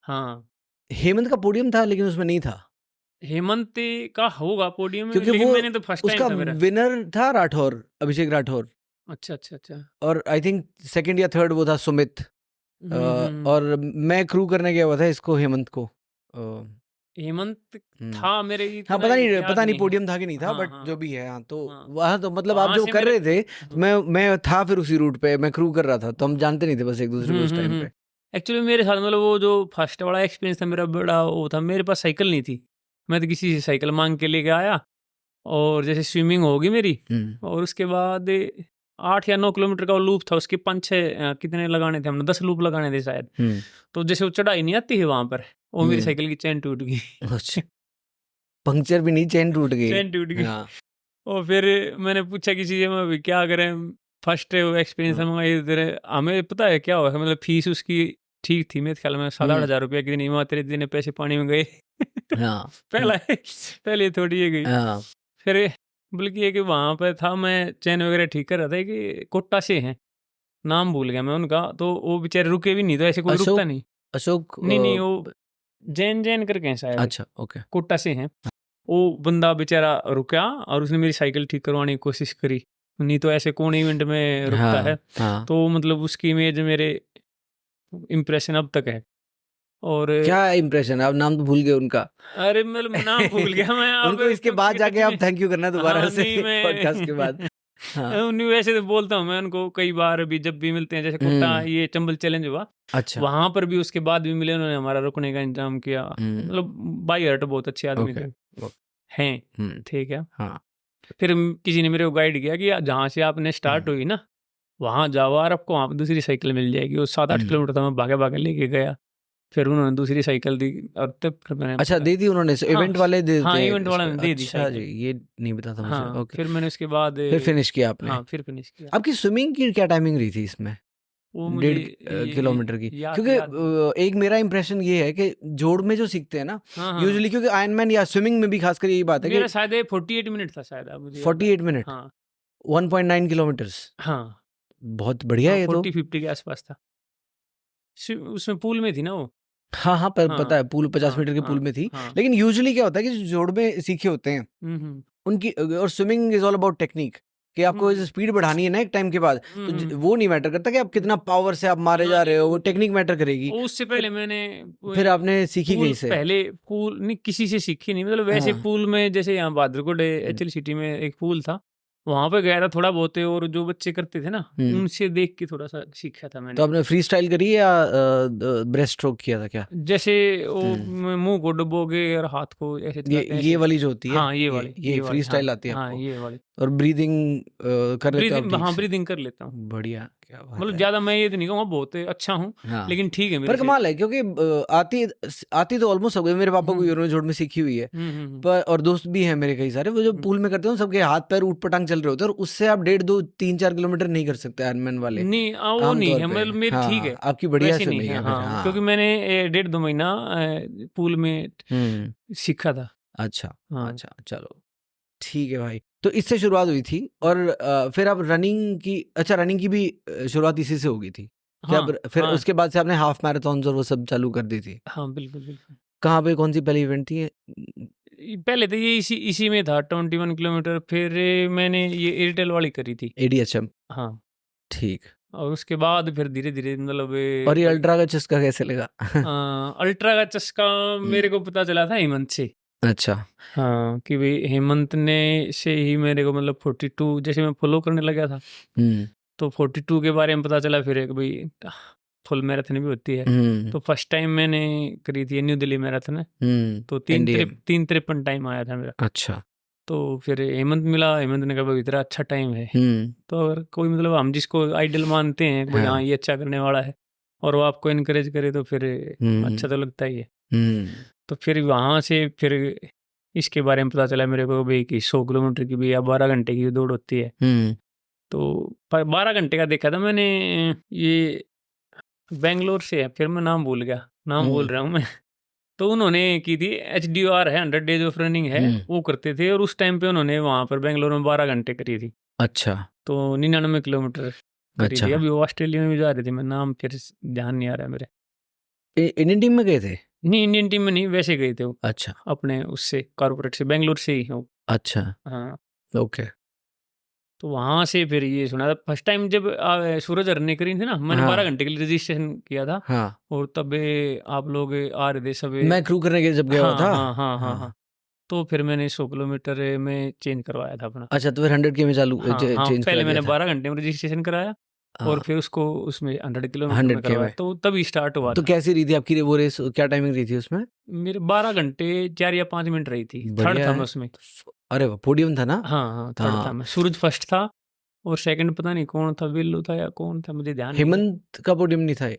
हाँ हेमंत का पोडियम था लेकिन उसमें नहीं था, हेमंत का होगा पोडियम में, क्योंकि लेकिन वो मैंने तो फर्स्ट टाइम उसका था मेरा। विनर था राठौर, अभिषेक राठौर, अच्छा अच्छा अच्छा। और आई थिंक सेकंड या थर्ड वो था सुमित। और मैं क्रू करने गया हुआ था इसको, हेमंत को। हेमंत हम्म। था मेरे, हाँ, इतना याद पता नहीं नहीं है। पोडियम था कि नहीं था, हाँ बट हाँ जो भी है, हाँ, तो हाँ, वहाँ तो मतलब आप वहाँ जो से कर मेरे रहे थे, तो मैं था फिर उसी रूट पे, मैं क्रू कर रहा था, तो हम जानते नहीं थे बस एक दूसरे को उस टाइम पे। एक्चुअली मेरे साथ मतलब वो जो फर्स्ट वाला एक्सपीरियंस था मेरा बड़ा वो था, मेरे पास साइकिल नहीं थी। मैं तो किसी से साइकिल माँग के लेके आया और जैसे स्विमिंग होगी मेरी और उसके बाद 8 या 9 किलोमीटर का वो लूप था, उसके 5-6 कितने लगाने थे हमने, 10 लूप लगाने थे शायद। तो जैसे वो चढ़ाई नहीं आती है वहाँ पर, वो मेरी साइकिल की चेन टूट गई। अच्छा, पंक्चर भी नहीं, चेन टूट गई। चेन टूट गई। हाँ। और फिर मैंने पूछा किसी से, मैं भी क्या करें, फर्स्ट एक्सपीरियंस है, ये तेरे हमें पता है क्या हुआ है, मतलब फीस उसकी ठीक थी मेरे ख्याल में 7-8 हज़ार रुपये की, नहीं वहाँ तेरे इतने पैसे पानी में गए। हाँ। पहले थोड़ी ये गई। हाँ। फिर बल्कि ये कि वहाँ पे था, मैं चैन वगैरह ठीक कर रहा था कि कोट्टा से हैं, नाम भूल गया मैं उनका, तो वो बेचारे रुके भी नहीं, तो ऐसे कोई रुकता नहीं। अशोक नहीं वो जैन करके हैं शायद। अच्छा, ओके। कोट्टा से हैं। वो बंदा बेचारा रुका और उसने मेरी साइकिल ठीक करवाने की कोशिश करी, नहीं तो ऐसे कौन इवेंट में रुकता है। तो मतलब उसकी इमेज मेरे इम्प्रेशन अब तक है। और क्या इम्प्रेशन है, आप नाम तो भूल गए उनका? अरे मतलब नाम भूल गया मैं अब, उनको इसके बाद जाके आप थैंक यू करना दोबारा से पॉडकास्ट के बाद। नहीं वैसे तो बोलता हूँ मैं उनको कई बार भी, जब भी मिलते हैं, जैसे कोटा ये चंबल चैलेंज हुआ, अच्छा, वहां पर भी उसके बाद भी मिले, उन्होंने हमारा रुकने का इंतजाम किया। मतलब बाई हार्ट बहुत अच्छे आदमी थे हैं। ठीक है। हाँ। फिर किसी ने मेरे को गाइड किया कि जहाँ से आपने स्टार्ट हुई ना, वहाँ जाओ और आपको वहाँ पे दूसरी साइकिल मिल जाएगी। वो 7-8 किलोमीटर था, मैं भागे भागे लेके गया। फिर उन्होंने दूसरी साइकिल दी और तब फिर मैंने अच्छा दे दी उन्होंने, इवेंट वाले दे हाँ थे? इवेंट वाला ने दे दी अच्छा साइकिल। जी, ये नहीं पता था मुझे। हाँ ओके। फिर मैंने उसके बाद फिर फिनिश किया आपने? हाँ फिर फिनिश किया। आपकी स्विमिंग की क्या टाइमिंग रही थी इसमें? वो मुझे 1.5 किलोमीटर की? याद क्योंकि एक मेरा इंप्रेशन ये है कि जोड़ में जो सीखते हैं ना यूजुअली, क्योंकि आयरनमैन या स्विमिंग में भी खासकर यही बात है मेरा कि शायद 48 मिनट था शायद, मुझे 48 मिनट, हाँ 1.9 किलोमीटर्स। हाँ बहुत बढ़िया है ये तो। 40-50 के आसपास था। उसमें पूल में थी ना वो। हाँ हाँ, पता है, पूल 50 मीटर के पूल में थी। लेकिन यूजुअली क्या होता है कि जो जोड़ में सीखे होते हैं उनकी, और swimming is all about technique, कि आपको स्पीड बढ़ानी है ना एक टाइम के बाद, तो वो नहीं मैटर करता कि आप कितना पावर से आप मारे जा रहे हो, वो टेक्निक मैटर करेगी। उससे पहले मैंने फिर आपने सीखी कहीं से? पहले पूल नहीं, किसी से सीखी नहीं, मतलब वैसे पूल में, जैसे यहाँ बहादुरगढ़ एचएल सिटी में एक पूल था, वहां पे गया था थोड़ा बहुत, और जो बच्चे करते थे ना उनसे देख के थोड़ा सा सीखा था मैंने। तो आपने फ्री स्टाइल करी या ब्रेस्ट स्ट्रोक किया था क्या? जैसे वो मुंह को डुबोगे और हाथ को ऐसे ये वाली जो होती है, हाँ ये वाली, ये फ्री स्टाइल आती है हाँ आपको? ये वाली। और ब्रीदिंग कर लेते हो आप? हाँ ब्रीदिंग कर लेता हूँ। बढ़िया, क्या बात मतलब है। ज्यादा मैं ये तो नहीं कहूँगा बहुत अच्छा हूँ, लेकिन ठीक है मेरे पर कमाल है, क्योंकि आती तो ऑलमोस्ट सब, मेरे पापा को यूरो जोड़ में सीखी हुई है, पर और दोस्त भी हैं मेरे कई सारे, वो जो पूल में करते हैं सबके हाथ पैर ऊट पटांग चल रहे होते हैं, और उससे आप 1.5, 2, 3, 4 किलोमीटर नहीं कर सकते आयरनमैन वाले। नहीं वो नहीं है, मतलब मेरी ठीक है, आपकी बढ़िया वैसे नहीं है। हाँ क्योंकि मैंने 1.5-2 महीना पूल में सीखा था। अच्छा अच्छा, चलो ठीक है भाई। तो इससे शुरुआत हुई थी, और फिर आप रनिंग की, अच्छा रनिंग की भी शुरुआत इसी से हो गई थी क्या? फिर उसके बाद से आपने हाफ मैराथन और वो सब चालू कर दी थी? हाँ बिल्कुल बिल्कुल। कहाँ पे, कौन सी पहली इवेंट थी? पहले तो ये इसी में था 21 किलोमीटर, फिर मैंने ये एयरटेल वाली करी थी, ADHM। हाँ ठीक। और उसके बाद फिर धीरे धीरे मतलब और ये अल्ट्रा का चस्का कैसे लगा? अल्ट्रा का चस्का मेरे को पता चला था हेमंत से। अच्छा। हाँ कि भाई हेमंत ने से ही मेरे को मतलब 42 जैसे मैं फॉलो करने लगा था, तो 42 के बारे में पता चला। फिर एक भाई फुल मैराथन भी होती है, तो फर्स्ट टाइम मैंने करी थी न्यू दिल्ली मैराथन में, तो 3:53 टाइम आया था मेरा। अच्छा। तो फिर हेमंत मिला, हेमंत ने कहा भाई इतना अच्छा टाइम है, तो अगर कोई मतलब हम जिसको आइडल मानते हैं भाई हाँ ये अच्छा करने वाला है और वो आपको इनकरेज करे तो फिर अच्छा तो लगता ही है। तो फिर वहाँ से फिर इसके बारे में पता चला मेरे को भाई कि 100 किलोमीटर की भी या 12 घंटे की दौड़ होती है। तो 12 घंटे का देखा था मैंने, ये बेंगलोर से है, फिर मैं नाम भूल गया, नाम भूल रहा हूँ मैं। तो उन्होंने की थी HDR है, 100 डेज ऑफ रनिंग है, वो करते थे, और उस टाइम पे उन्होंने वहाँ पर बेंगलोर में 12 घंटे करी थी। अच्छा। तो 99 किलोमीटर करी थी। अभी वो ऑस्ट्रेलिया में भी जा रहे थे, मैं नाम फिर ध्यान नहीं आ रहा है मेरे। इंडियन टीम में गए थे? नहीं इंडियन टीम में नहीं, वैसे गए थे वो। अच्छा। अपने उससे कॉर्पोरेट से, बेंगलोर से ही हो। अच्छा। हाँ ओके। तो वहाँ से फिर ये सुना था फर्स्ट टाइम जब सूरज हरने करी थी ना, मैंने 12 घंटे के लिए रजिस्ट्रेशन किया था। हाँ। और तब आप लोग आ रहे थे सब, मैं क्रू करने के जब गया हुआ था। हाँ। तो फिर मैंने 100 किलोमीटर में चेंज करवाया था अपना। अच्छा, तो फिर 100 के में चालू हाँ, चेंज पहले मैंने 12 घंटे में रजिस्ट्रेशन कराया, और हाँ, फिर उसको उसमें 100 किलोमीटर 100 में के करवाया, में। तो तभी स्टार्ट हुआ तो था। कैसी रही थी आपकी वो रेस, क्या टाइमिंग रही थी उसमें? मेरे 12 घंटे 4 या 5 मिनट रही थी, थर्ड बढ़िया था है। मैं उसमें। अरे वाह, पोडियम था ना? हाँ हाँ, थर्ड था हाँ। मैं। सूरज फर्स्ट था और सेकंड पता नहीं कौन था, बिल्लू था या कौन था, मुझे ध्यान नहीं है। हेमंत का पोडियम नहीं था?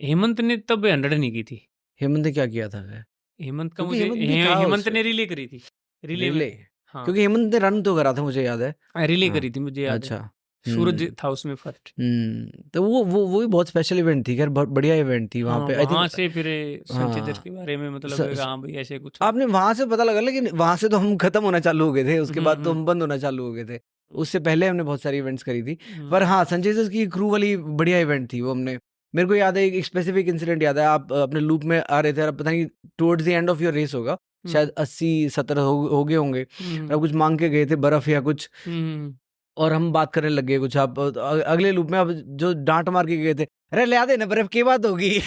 हेमंत ने तब 100 नहीं की थी। हेमंत ने क्या किया था फिर? हेमंत का क्योंकि मुझे हेमंत भी था हेमंत उसमें। ने रिले करी थी, रिले में। रिले? हाँ, क्योंकि हेमंत ने रन तो करा था, मुझे याद है। रिले हाँ। करी थी, मुझे याद है। अच्छा। सूरज हम्म। था उसमें फर्स्ट। तो वो भी बहुत स्पेशल इवेंट थी, खैर बहुत बढ़िया इवेंट थी वहाँ हाँ, पे, आई वहाँ थिंक। से फिर संचिदर हाँ। के बारे में मतलब है कि हाँ भाई ऐसे कुछ है। आपने वहां से पता लगा, लेकिन वहां से तो हम खत्म होना चालू हो गए थे, उसके बाद तो हम्म, हम बंद होना चालू हो गए थे। उससे पहले हमने बहुत सारी इवेंट्स करी थी। पर हम्म, हाँ, संजय दत्त की क्रू वाली बढ़िया इवेंट थी वो। हमने, मेरे को याद है एक स्पेसिफिक इंसिडेंट याद है। आप अपने लूप में आ रहे थे, और पता नहीं towards the end of your race होगा, शायद 80-70 हो गए होंगे, और आप कुछ मांग के गए थे, बर्फ या कुछ, और हम बात करने लग गए कुछ। आप अगले लूप में आप जो डांट मार के गए थे, अरे ले आ दे ना बर्फ, की बात होगी।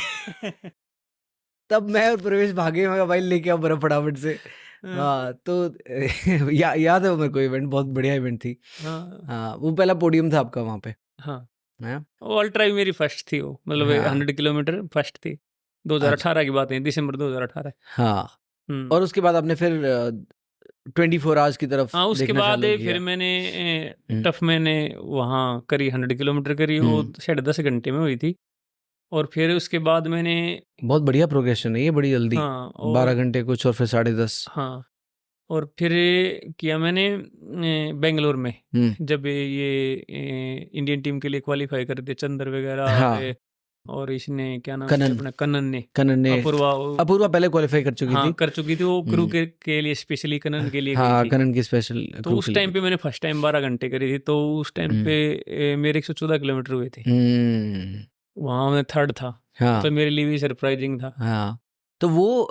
तब मैं और प्रवेश भागे, मैं कहा, भाई लेके आओ बर्फ फटाफट से। हाँ, तो याद है मेरे को, इवेंट बहुत बढ़िया इवेंट थी। हाँ हाँ, वो पहला पोडियम था आपका वहाँ पे? हाँ, हैं? वो अल्ट्रा भी मेरी फर्स्ट थी, वो मतलब हाँ। 100 किलोमीटर फर्स्ट थी। अच्छा। 2018 की बात है, दिसंबर 2018। हाँ, हम्म। और उसके बाद आपने फिर 24 आवर्स की तरफ हाँ, उसके देखना बाद चालू फिर किया। मैंने हम्म, टफ मैंने वहाँ करी, 100 किलोमीटर करी, वो हम्म। शायद 10 घंटे में हुई थी। और फिर उसके बाद मैंने, बहुत बढ़िया प्रोग्रेशन है ये, बड़ी जल्दी। हाँ 12 और घंटे कुछ, और फिर 10.5। हाँ, और फिर किया मैंने बेंगलोर में, हम्म। जब ये इंडियन टीम के लिए क्वालिफाई कर थे चंदर वगैरह, हाँ, और इसने क्या नाम से कनन अपना कनन ने, कनन ने, अपूर्वा अपूर्वा पहले क्वालिफाई कर चुकी हाँ थी। कर चुकी थी, वो क्रू हम्म। के लिए स्पेशली कनन के लिए गई हाँ, थी। कनन की स्पेशल तो क्रू उस के टाइम लिए। पे मैंने फर्स्ट टाइम 12 घंटे करी थी, तो उस टाइम पे मेरे 114 किलोमीटर हुए थे। हम्म। वहाँ मैं थर्ड था, हाँ मतलब मेरे लिए भी सरप्राइजिंग था। हाँ। तो वो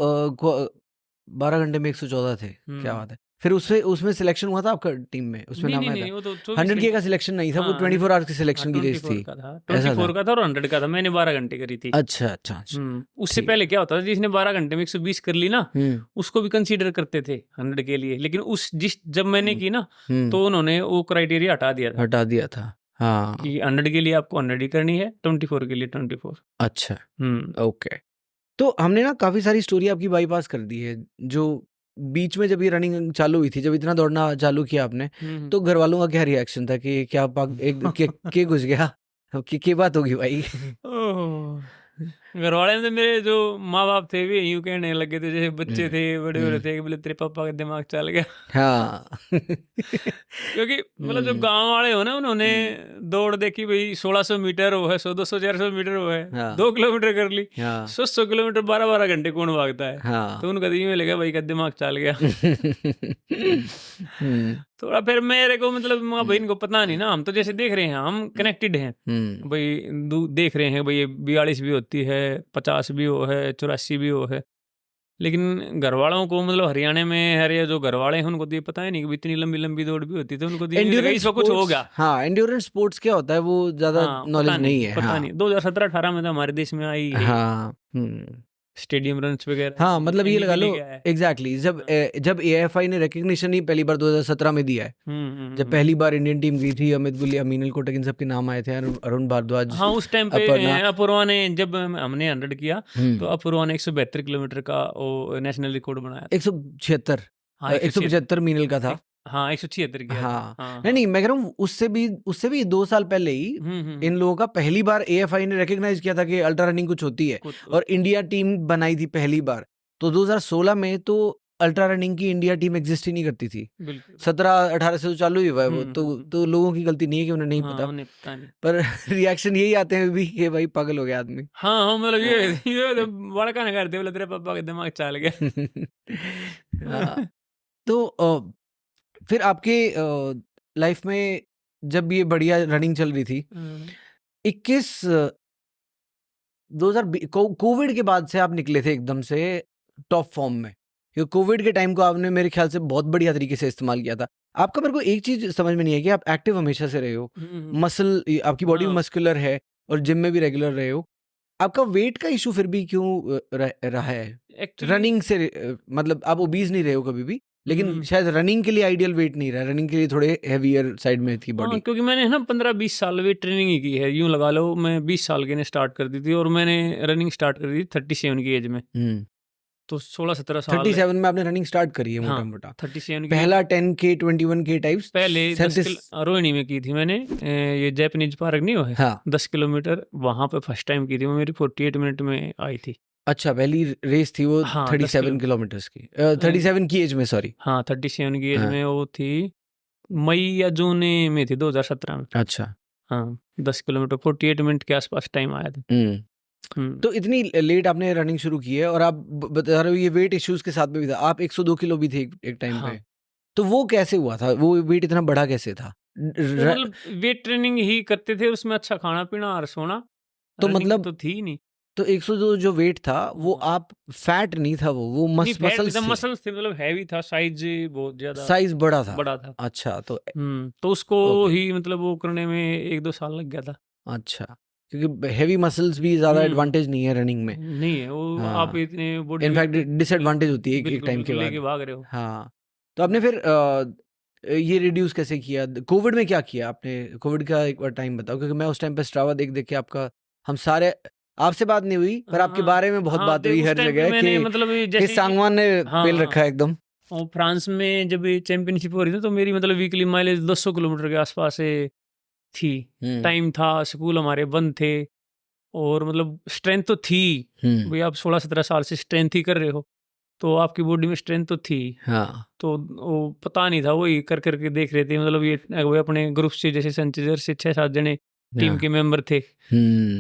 12 घंटे में 114 थे, क्या बात है। फिर उसमें सिलेक्शन हुआ था आपका टीम में, उसमें नहीं नाम नहीं आया था? नहीं, वो तो 24 100 के घंटे। का सिलेक्शन नहीं था, वो हाँ 24 आवर्स की हाँ, सिलेक्शन की रेस 24 थी। का था, ऐसा था? 24 का था और 100 का था। मैंने 12 घंटे करी थी। अच्छा अच्छा अच्छा। उससे ठीक। पहले क्या होता था, जिसने 12 घंटे में 120 कर ली ना, हम्म। उसको भी कंसीडर करते थे 100 के लिए, लेकिन जब मैंने की ना, हम्म। तो उन्होंने वो क्राइटेरिया हटा दिया था हटा दिया था। हाँ। कि 100 के लिए आपको 100 ही करनी है, 24 के लिए 24। अच्छा। हम्म ओके। तो हमने ना काफी सारी स्टोरी आपकी बाईपास कर दी है, जो बीच में जब ये रनिंग चालू हुई थी, जब इतना दौड़ना चालू किया आपने, हम्म। तो घर वालों का क्या रिएक्शन था कि क्या के घुस गया, की बात होगी भाई? ओह, घर वाले में तो मेरे जो माँ बाप थे भी यूं कहने लगे थे जैसे बच्चे थे, बड़े हो रहे थे, कि बोले तेरे पापा का दिमाग चल गया। हाँ। क्योंकि मतलब जो हम्म, गांव वाले हो ना, उन्होंने दौड़ देखी भाई, 1600 मीटर वो है, 100 200 400 मीटर वो है, हाँ 2 किलोमीटर कर ली। हाँ 100 किलोमीटर 12 12 घंटे कौन भागता है? हाँ। तो उनका तो यूं लगा भाई का दिमाग चल गया। हम्म, थोड़ा फिर मेरे को मतलब भाई इनको पता नहीं ना, हम तो जैसे देख रहे हैं, हम कनेक्टेड हैं भाई, देख रहे हैं भाई, ये 42 भी होती है, 50 भी वो है, 84 भी वो है। लेकिन घर वालों को मतलब हरियाणा में हर जो घर वाले हैं, उनको तो ये पता ही नहीं कि इतनी लंबी लंबी दौड़ भी होती, तो उनको तो ये लगा एंड्योरेंस इसका कुछ हो स्पोर्ट्स, गया। हाँ एंड्योरेंस स्पोर्ट्स क्या होता है वो ज्यादा हाँ, नॉलेज नहीं है। पता हाँ नहीं 2017-18 में तो हमारे देश में आई है हाँ। स्टेडियम रन्स वगैरह, हाँ, मतलब ये एमी लगा के लो, लिए क्या है। एग्जैक्टली जब एएफआई ने रिकग्निशन ही पहली बार 2017 में दिया है, जब पहली बार इंडियन टीम गई थी, अमित गुलिया, मीनल कोटक, इन सब के नाम आए थे, अरुण भारद्वाज, हाँ, उस टाइम पे अपर्णा। अपूर्वा ने, जब हमने 100 किया, तो हम्म। अपूर्वा ने 172 किलोमीटर का वो नेशनल रिकॉर्ड बनाया था। 176, हाँ 175 मीनल का था। हाँ 176 किया था। हाँ, हाँ नहीं हाँ। नहीं, मैं कह रहा हूँ उससे भी 2 साल पहले ही इन लोगों का पहली बार एएफआई ने रिकग्नाइज किया था कि अल्ट्रा रनिंग कुछ होती है, और इंडिया टीम बनाई थी पहली बार। तो 2016 में तो अल्ट्रा रनिंग की इंडिया टीम एग्जिस्ट ही नहीं करती थी। बिल्कुल। 17-18 से तो चालू ही हुआ है वो, तो लोगों की गलती नहीं है कि उन्हें नहीं हाँ, पता, उन्हें पता नहीं। पर रिएक्शन यही आते हैं भी कि भाई पागल हो गया आदमी। हाँ हाँ, मतलब ये तो बड़का ना करते, बोले तेरे पापा का दिमाग चल गया। हाँ, तो फिर आपके लाइफ में जब ये बढ़िया रनिंग चल रही थी, 21 2020 कोविड के बाद से आप निकले थे एकदम से टॉप फॉर्म में, क्योंकि कोविड के टाइम को आपने मेरे ख्याल से बहुत बढ़िया तरीके से इस्तेमाल किया था आपका। मेरे को एक चीज समझ में नहीं है कि आप एक्टिव हमेशा से रहे हो, मसल आपकी बॉडी हाँ। मस्कुलर है, और जिम में भी रेगुलर रहे हो, आपका वेट का इशू फिर भी क्यों रहा है एक्चुअली रनिंग से? मतलब आप ओबीज नहीं रहे हो कभी भी? लेकिन शायद रनिंग के लिए आइडियल वेट नहीं रहा, रनिंग के लिए थोड़े हेवियर साइड में थी हाँ, बॉडी। क्योंकि मैंने है ना 15-20 साल वेट ट्रेनिंग ही की है, यूं लगा लो। मैं 20 साल के ने स्टार्ट कर दी थी और मैंने रनिंग स्टार्ट कर दी 37 की एज में। तो 16-17 साल 37 में आपने रनिंग स्टार्ट करी है मोटा हाँ, मोटा। 37 की पहला 10K 21K टाइप्स पहले 10 रोहिणी में की थी मैंने। ये जैपनीज पार्क नहीं हो है, हाँ 10 किलोमीटर वहां पे फर्स्ट टाइम की थी। वो मेरी 48 मिनट में आई थी। अच्छा, पहली रेस थी वो हाँ 10 37 किलोमीटर्स की, 37 की एज में, सॉरी। हाँ 37 की एज हाँ। में वो थी, मई या जून में थी 2017 में। अच्छा। हाँ 10 किलोमीटर 48 मिनट के आसपास टाइम आया था। तो इतनी लेट आपने रनिंग शुरू की है और आप बता रहे हो ये वेट इश्यूज के साथ में भी था, आप 102 किलो भी थे एक टाइम हाँ। पे। तो वो कैसे हुआ था, वो वेट इतना बड़ा कैसे था? वो मतलब वेट ट्रेनिंग ही करते थे, उसमें अच्छा खाना पीना और सोना, तो रनिंग मतलब तो थी ही नहीं। तो 102 जो वेट था वो हाँ। आप फैट नहीं था, वो नहीं फैट मसल्स थे, मसल्स थे, मतलब हैवी था, साइज बहुत ज्यादा साइज बड़ा था। बड़ा था। अच्छा तो तो उसको ओके, ही मतलब वो करने में 1-2 साल लग गया था। अच्छा, क्योंकि हेवी मसल्स भी ज़्यादा एडवांटेज नहीं है रनिंग में। नहीं है वो, आप हाँ, इतने बॉडी इनफैक्ट वेट डिसएडवांटेज होती है एक बिल्कुल टाइम के बिल्कुल लेके बाद। भाग रहे हो। हाँ, तो आपने फिर ये रिड्यूस कैसे किया? कोविड में क्या किया आपने? कोविड का एक बार टाइम बताओ, क्योंकि मैं उस टाइम पे स्ट्रावा देख देख के आपका, हम सारे, आपसे बात नहीं हुई पर आपके बारे में बहुत बात हुई उस हर टाइम पे जगह मैंने कि मतलब कि सांगवान ने पेल रखा है एकदम। और फ्रांस में जब ये चैंपियनशिप हो रही थी तो मेरी मतलब वीकली माइलेज 200 किलोमीटर के आसपास थी। टाइम था, स्कूल हमारे बंद थे और मतलब स्ट्रेंथ तो थी भाई। आप 16-17 साल से स्ट्रेंथ ही कर रहे हो तो आपकी बॉडी में स्ट्रेंथ तो थी। हाँ, तो वो पता नहीं था, वही कर करके देख रहे थे। मतलब ये वो अपने ग्रुप से जैसे संचेजर से 6-7 जने टीम के मेंबर थे।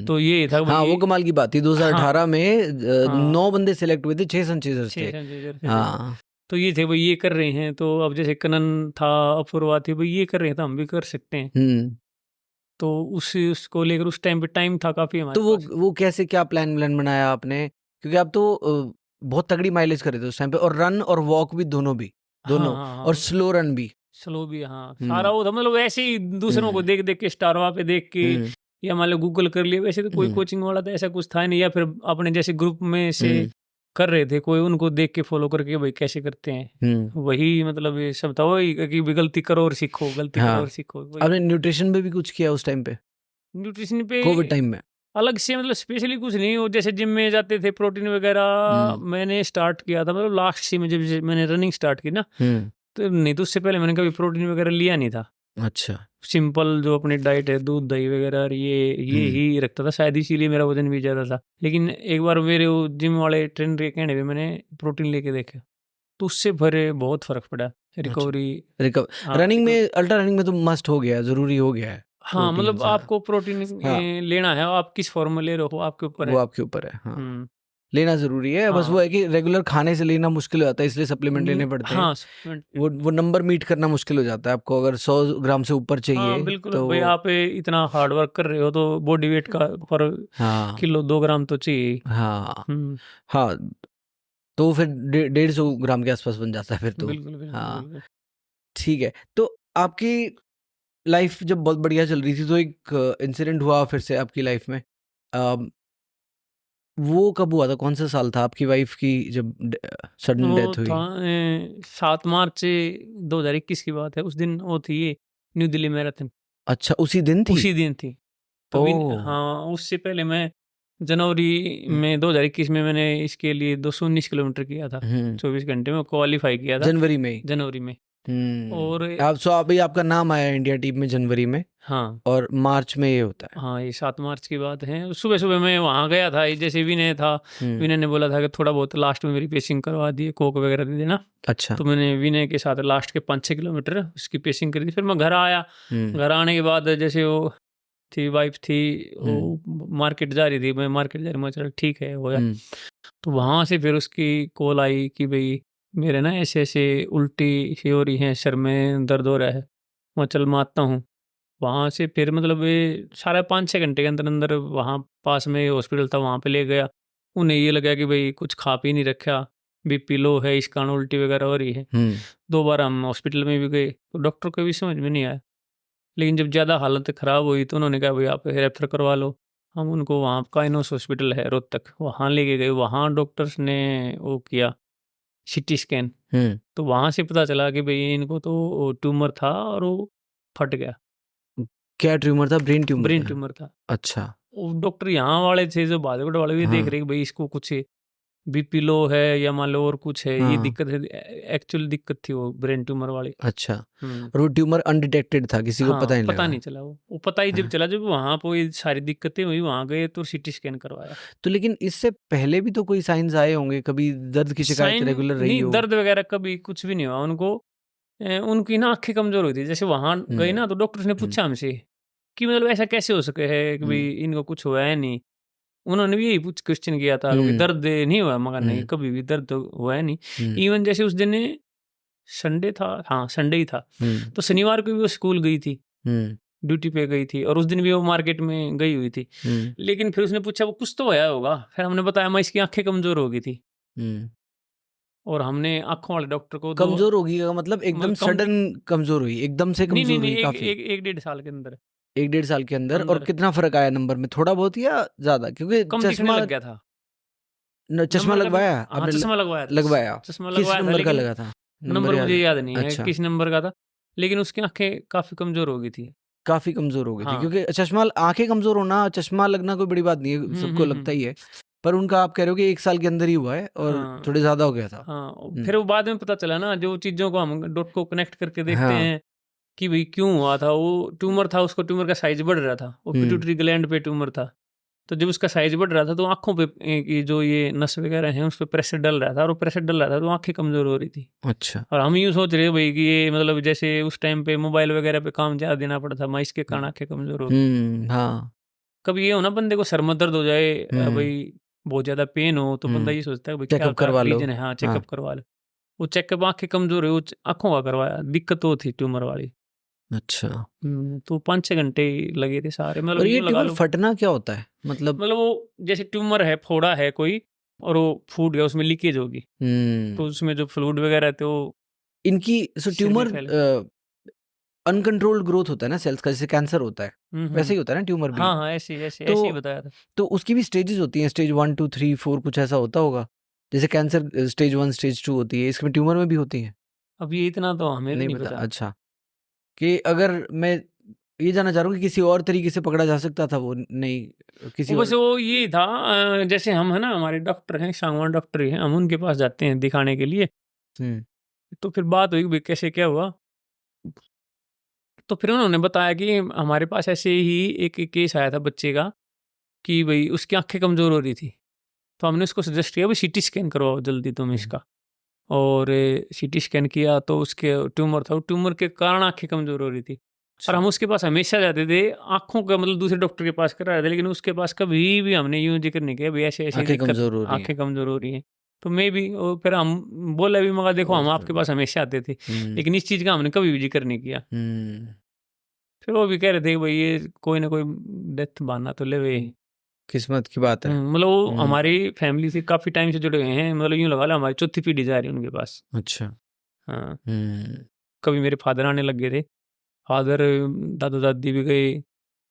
तो ये था हाँ, वो कमाल की बात थी। 2018 हाँ, में 9 हाँ, बंदे सिलेक्ट हुए थे, 6 संचेजर्स 6 थे। संचेजर थे। हाँ, तो ये थे भाई, ये कर रहे हैं तो अब जैसे कनन था, अपूर्वा थी, भाई ये कर रहे हैं तो हम भी कर सकते हैं। तो उसको लेकर उस टाइम पे टाइम था काफी हमारे तो पास। वो कैसे, क्या प्लान बनाया आपने? क्योंकि आप तो बहुत तगड़ी माइलेज कर रहे थे उस टाइम पे, और रन और वॉक भी, दोनों भी, हाँ दोनों, हाँ और हाँ, स्लो रन भी। स्लो भी, हाँ सारा हम्म वो था। मतलब ऐसे ही दूसरों को देख देख के, स्टारवा पे देख के हम्म या मान लो गूगल कर लिया। वैसे तो कोई हम्म कोचिंग वाला तो ऐसा कुछ था नहीं, या फिर अपने जैसे ग्रुप में से हम्म कर रहे थे कोई, उनको देख के फॉलो करके भाई कैसे करते हैं। वही मतलब ये सब था, वही कि भी गलती करो और सीखो, गलती करो और हाँ, सीखो। वही आपने न्यूट्रिशन पे भी कुछ किया उस टाइम पे, न्यूट्रिशन पे कोविड टाइम में? अलग से मतलब स्पेशली कुछ नहीं। वो जैसे जिम में जाते थे, प्रोटीन वगैरह मैंने स्टार्ट किया था मतलब लास्ट से में, जब मैंने रनिंग स्टार्ट की ना। तो नहीं तो उससे पहले मैंने कभी प्रोटीन वगैरह लिया नहीं था। अच्छा। सिंपल जो अपनी डाइट है, दूध दही वगैरह और ये ही रखता था, शायद इसीलिए मेरा वजन भी ज़्यादा था। लेकिन एक बार मेरे वो जिम वाले ट्रेनर के कहने पे मैंने प्रोटीन लेके देखा तो उससे भरे बहुत फर्क पड़ा। रिकवरी रनिंग में, अल्ट्रा रनिंग में तो मस्ट हो गया है, जरूरी हो गया है हाँ, मतलब प्रोटीन। आपको प्रोटीन हाँ, लेना है, आप किस फॉर्म में ले रहे हो आपके ऊपर वो है। आपके ऊपर है। हाँ, हम्म लेना ज़रूरी है, बस वो हाँ है कि रेगुलर खाने से लेना मुश्किल हो जाता है, इसलिए सप्लीमेंट लेने पड़ते हैं। हाँ supplement वो नंबर मीट करना मुश्किल हो जाता है आपको, अगर 100 ग्राम से ऊपर हाँ चाहिए बिल्कुल तो भाई। आप इतना हार्ड वर्क कर रहे हो तो बॉडी वेट का पर हाँ किलो 2 ग्राम तो चाहिए ही। हाँ हम्म हाँ, तो फिर 150 ग्राम के आसपास बन जाता है फिर तो। बिल्कुल बिल्कुल हाँ, बिल्कुल। ठीक है। तो आपकी लाइफ जब बहुत बढ़िया चल रही थी तो एक इंसिडेंट हुआ फिर से आपकी लाइफ में। अम, वो कब हुआ था, कौन सा साल था आपकी वाइफ की जब सडन वो डेथ था हुई? 7 मार्च 2021 की बात है। उस दिन वो थी ये न्यू दिल्ली मैराथन, अच्छा, उसी दिन थी? उसी दिन थी। तभी ओह। हाँ, उससे पहले मैं जनवरी में 2021 में मैंने इसके लिए 219 किलोमीटर किया था। हम्म 24 घंटे में क्वालिफाई किया था जनवरी में ही? जनवरी में। और आप, सो अभी आपका नाम आया इंडिया टीम में जनवरी में, हाँ और मार्च में ये होता है? हाँ, ये 7 मार्च की बात है। सुबह सुबह मैं वहाँ गया था, ये जैसे विनय था, हम्म विनय ने बोला था कि थोड़ा बहुत लास्ट में मेरी पेसिंग करवा दिए, कोक वगैरह दे देना। अच्छा। तो मैंने विनय के साथ लास्ट के 5-6 किलोमीटर उसकी पेसिंग करी थी। फिर मैं घर आया। हम्म घर आने के बाद जैसे वो थी वाइफ थी, हम्म वो मार्केट जा रही थी, मैं मार्केट जा रही, मैं चल ठीक है हो गया। हम्म तो वहाँ से फिर उसकी कॉल आई कि भाई मेरे ना ऐसे ऐसे उल्टी सी हो रही है, सर में दर्द हो रहा है। मैं चल मैं आता हूँ। वहाँ से फिर मतलब ये सारा 5-6 घंटे के अंदर अंदर वहाँ पास में हॉस्पिटल था, वहाँ पे ले गया। उन्हें ये लगा कि भाई कुछ खा पी नहीं रखा, बीपी लो है, इस कारण उल्टी वगैरह हो रही है। हम्म 2 बार हम हॉस्पिटल में भी गए तो डॉक्टर को भी समझ में नहीं आया। लेकिन जब ज़्यादा हालत ख़राब हुई तो उन्होंने कहा भाई आप रेफर करवा लो। हम उनको वहाँ काइनोस हॉस्पिटल है रोहतक, वहाँ लेके गए। वहाँ डॉक्टर्स ने वो किया, सिटी स्कैन, हम्म। तो वहां से पता चला कि भाई इनको तो ट्यूमर था और वो फट गया, क्या ट्यूमर था? ब्रेन ट्यूमर ब्रेन था? ट्यूमर था। अच्छा। वो डॉक्टर यहाँ वाले थे जो बहादुरगढ़ वाले, भी देख हाँ रहे कि भाई इसको कुछ बीपी लो है या मान लो और कुछ है, ये हाँ। दिक्कत है। एक्चुअल दिक्कत थी वो ब्रेन ट्यूमर वाली। अच्छा, हम्म। और वो ट्यूमर अनडिटेक्टेड था, किसी को हाँ, पता नहीं पता लगा? नहीं चला। वो पता ही जब हाँ। चला जब वहां पर ये सारी दिक्कतें हुई, वहां गए तो सिटी स्कैन करवाया। तो लेकिन इससे पहले भी तो कोई साइंस आए होंगे, कभी दर्द की शिकायत साइन रेगुलर रही नहीं, हो? दर्द वगैरह कभी कुछ भी नहीं हुआ उनको। उनकी ना आंखें कमजोर हुई थी। जैसे वहां गए हम्म ना तो डॉक्टर ने हम्म पूछा हमसे कि मतलब ऐसा कैसे हो सके है कि भाई हम्म इनको कुछ हुआ है नहीं। उन्होंने भी यही पूछ क्वेश्चन किया था कि हम्म दर्द नहीं हुआ, मगर नहीं, हम्म कभी भी दर्द तो हुआ है नहीं। हम्म इवन जैसे उस दिन संडे था, हाँ संडे ही था, हम्म तो शनिवार को भी वो स्कूल गई थी, हम्म ड्यूटी पे गई थी, और उस दिन भी वो मार्केट में गई हुई थी। हम्म लेकिन फिर उसने पूछा वो कुछ तो होया होगा, फिर हमने बताया मैं इसकी आंखें कमजोर हो गई थी, हम्म। और हमने आंखों वाले डॉक्टर को दो कमजोर होगी का मतलब एकदम मतलब कम सडन कमजोर हुई, एकदम से नहीं नहीं कमजोर नहीं, हुई एक काफी? एक एक 1.5 साल के अंदर 1-1.5 साल के अंदर? और अंदर कितना फर्क आया नंबर में, थोड़ा बहुत या ज्यादा? क्योंकि कम दिखने चश्मा, लग गया था। चश्मा नंबर का तो लगवाया हाँ, आपने? चश्मा लगवाया था। लगवाया? चश्मा किस लगवाया था, नंबर का लेकिन लगा था? नंबर नंबर याद मुझे है? याद नहीं है अच्छा, किस नंबर का था, लेकिन उसकी आंखें काफी कमजोर हो गई थी। काफी कमजोर हो गई थी, हाँ। क्योंकि चश्मा, आंखें कमजोर होना, चश्मा लगना कोई बड़ी बात नहीं है, सबको लगता हम्म। ही है। पर उनका आप कह रहे हो कि 1 साल के अंदर ही हुआ है और हाँ थोड़े ज्यादा हो गया था। हाँ, फिर वो बाद में पता चला ना, जो चीजों को हम डॉट को कनेक्ट करके देखते हाँ। हैं कि भाई क्यों हुआ था। वो ट्यूमर था, उसको ट्यूमर का साइज बढ़ रहा था, वो पिट्यूटरी ग्लैंड पे ट्यूमर था। तो जब उसका साइज बढ़ रहा था तो आंखों पे की जो ये नस वगैरह हैं उस पर प्रेशर डल रहा था, और प्रेशर डल रहा था तो आंखें कमजोर हो रही थी। अच्छा। और हम यूँ सोच रहे भाई कि ये मतलब जैसे उस टाइम पे मोबाइल वगैरह पे काम ज्यादा देना पड़ता था, मैं इसके कारण आंखें कमजोर हो गई। हाँ। कभी ये हो ना बंदे को सर में दर्द हो जाए, हम्म भाई बहुत ज्यादा पेन हो, तो बंदा हम्म ये सोचता है भाई क्या चेकअप करवा लो। रीजन है, हाँ हाँ। चेकअप करवा लो। वो चेकअप आंखें कमजोर है, वो आंखों का करवाया, दिक्कत तो थी ट्यूमर वाली। अच्छा। तो 5-6 घंटे ही लगे थे सारे, मतलब और ये यूँ लगा ट्यूमर लो। फटना क्या होता है मतलब? मतलब वो जैसे ट्यूमर है, फोड़ा है कोई, और वो फूट गया, उसमें लीकेज होगी, तो उसमें जो फ्लूइड वगैरह है तो इनकी सिर में ट्यूमर फैले। अनकंट्रोल्ड ग्रोथ होता है ना सेल्स का, जैसे कैंसर होता है, वैसे ही होता है ना ट्यूमर भी? हाँ हाँ, ऐसे ऐसे तो ऐसे ही बताया था। तो उसकी भी स्टेजेस होती हैं, स्टेज 1 2 3 4 कुछ ऐसा होता होगा, जैसे कैंसर स्टेज 1 स्टेज 2 होती है, इसमें ट्यूमर में भी होती है? अब ये इतना तो हमें भी नहीं नहीं पता? पता। अच्छा। कि अगर मैं ये जानना चाह रहा हूँ कि किसी और तरीके से पकड़ा जा सकता था वो? नहीं, किसी वो बस और? वो ये था, जैसे हम है ना, हमारे डॉक्टर हैं, सांगवान डॉक्टर ही हैं, हम उनके पास जाते हैं दिखाने के लिए। हम्म तो फिर बात हुई भाई कैसे क्या हुआ, तो फिर उन्होंने बताया कि हमारे पास ऐसे ही एक केस आया था बच्चे का, कि भाई उसकी आंखें कमजोर हो रही थी। तो हमने उसको सजेस्ट किया भाई सीटी स्कैन करवाओ जल्दी तुम इसका। और सीटी स्कैन किया तो उसके ट्यूमर था, वो ट्यूमर के कारण आंखें कमजोर हो रही थी। और अच्छा। हम उसके पास हमेशा जाते थे, आंखों का मतलब दूसरे डॉक्टर के पास करा रहे थे, लेकिन उसके पास कभी भी हमने यूं जिक्र नहीं किया भाई ऐसे ऐसी आंखें दिक्कत, कमजोर हो रही हैं? आंखें कमजोर हो रही हैं। तो मैं भी फिर हम बोला भी, मगर देखो हम आपके पास हमेशा आते थे, हम्म लेकिन इस चीज़ का हमने कभी भी जिक्र नहीं किया। हम्म फिर वो भी कह रहे थे कि भाई ये कोई ना कोई डेथ बहाना तो ले वे। किस्मत की बात है। मतलब वो हम्म हमारी फैमिली से काफ़ी टाइम से जुड़े हुए हैं, मतलब यूँ लगा लो हमारी चौथी पीढ़ी जा रही है उनके पास। अच्छा। हाँ, हम्म कभी मेरे फादर आने लग गए थे, फादर, दादा दादी भी गए,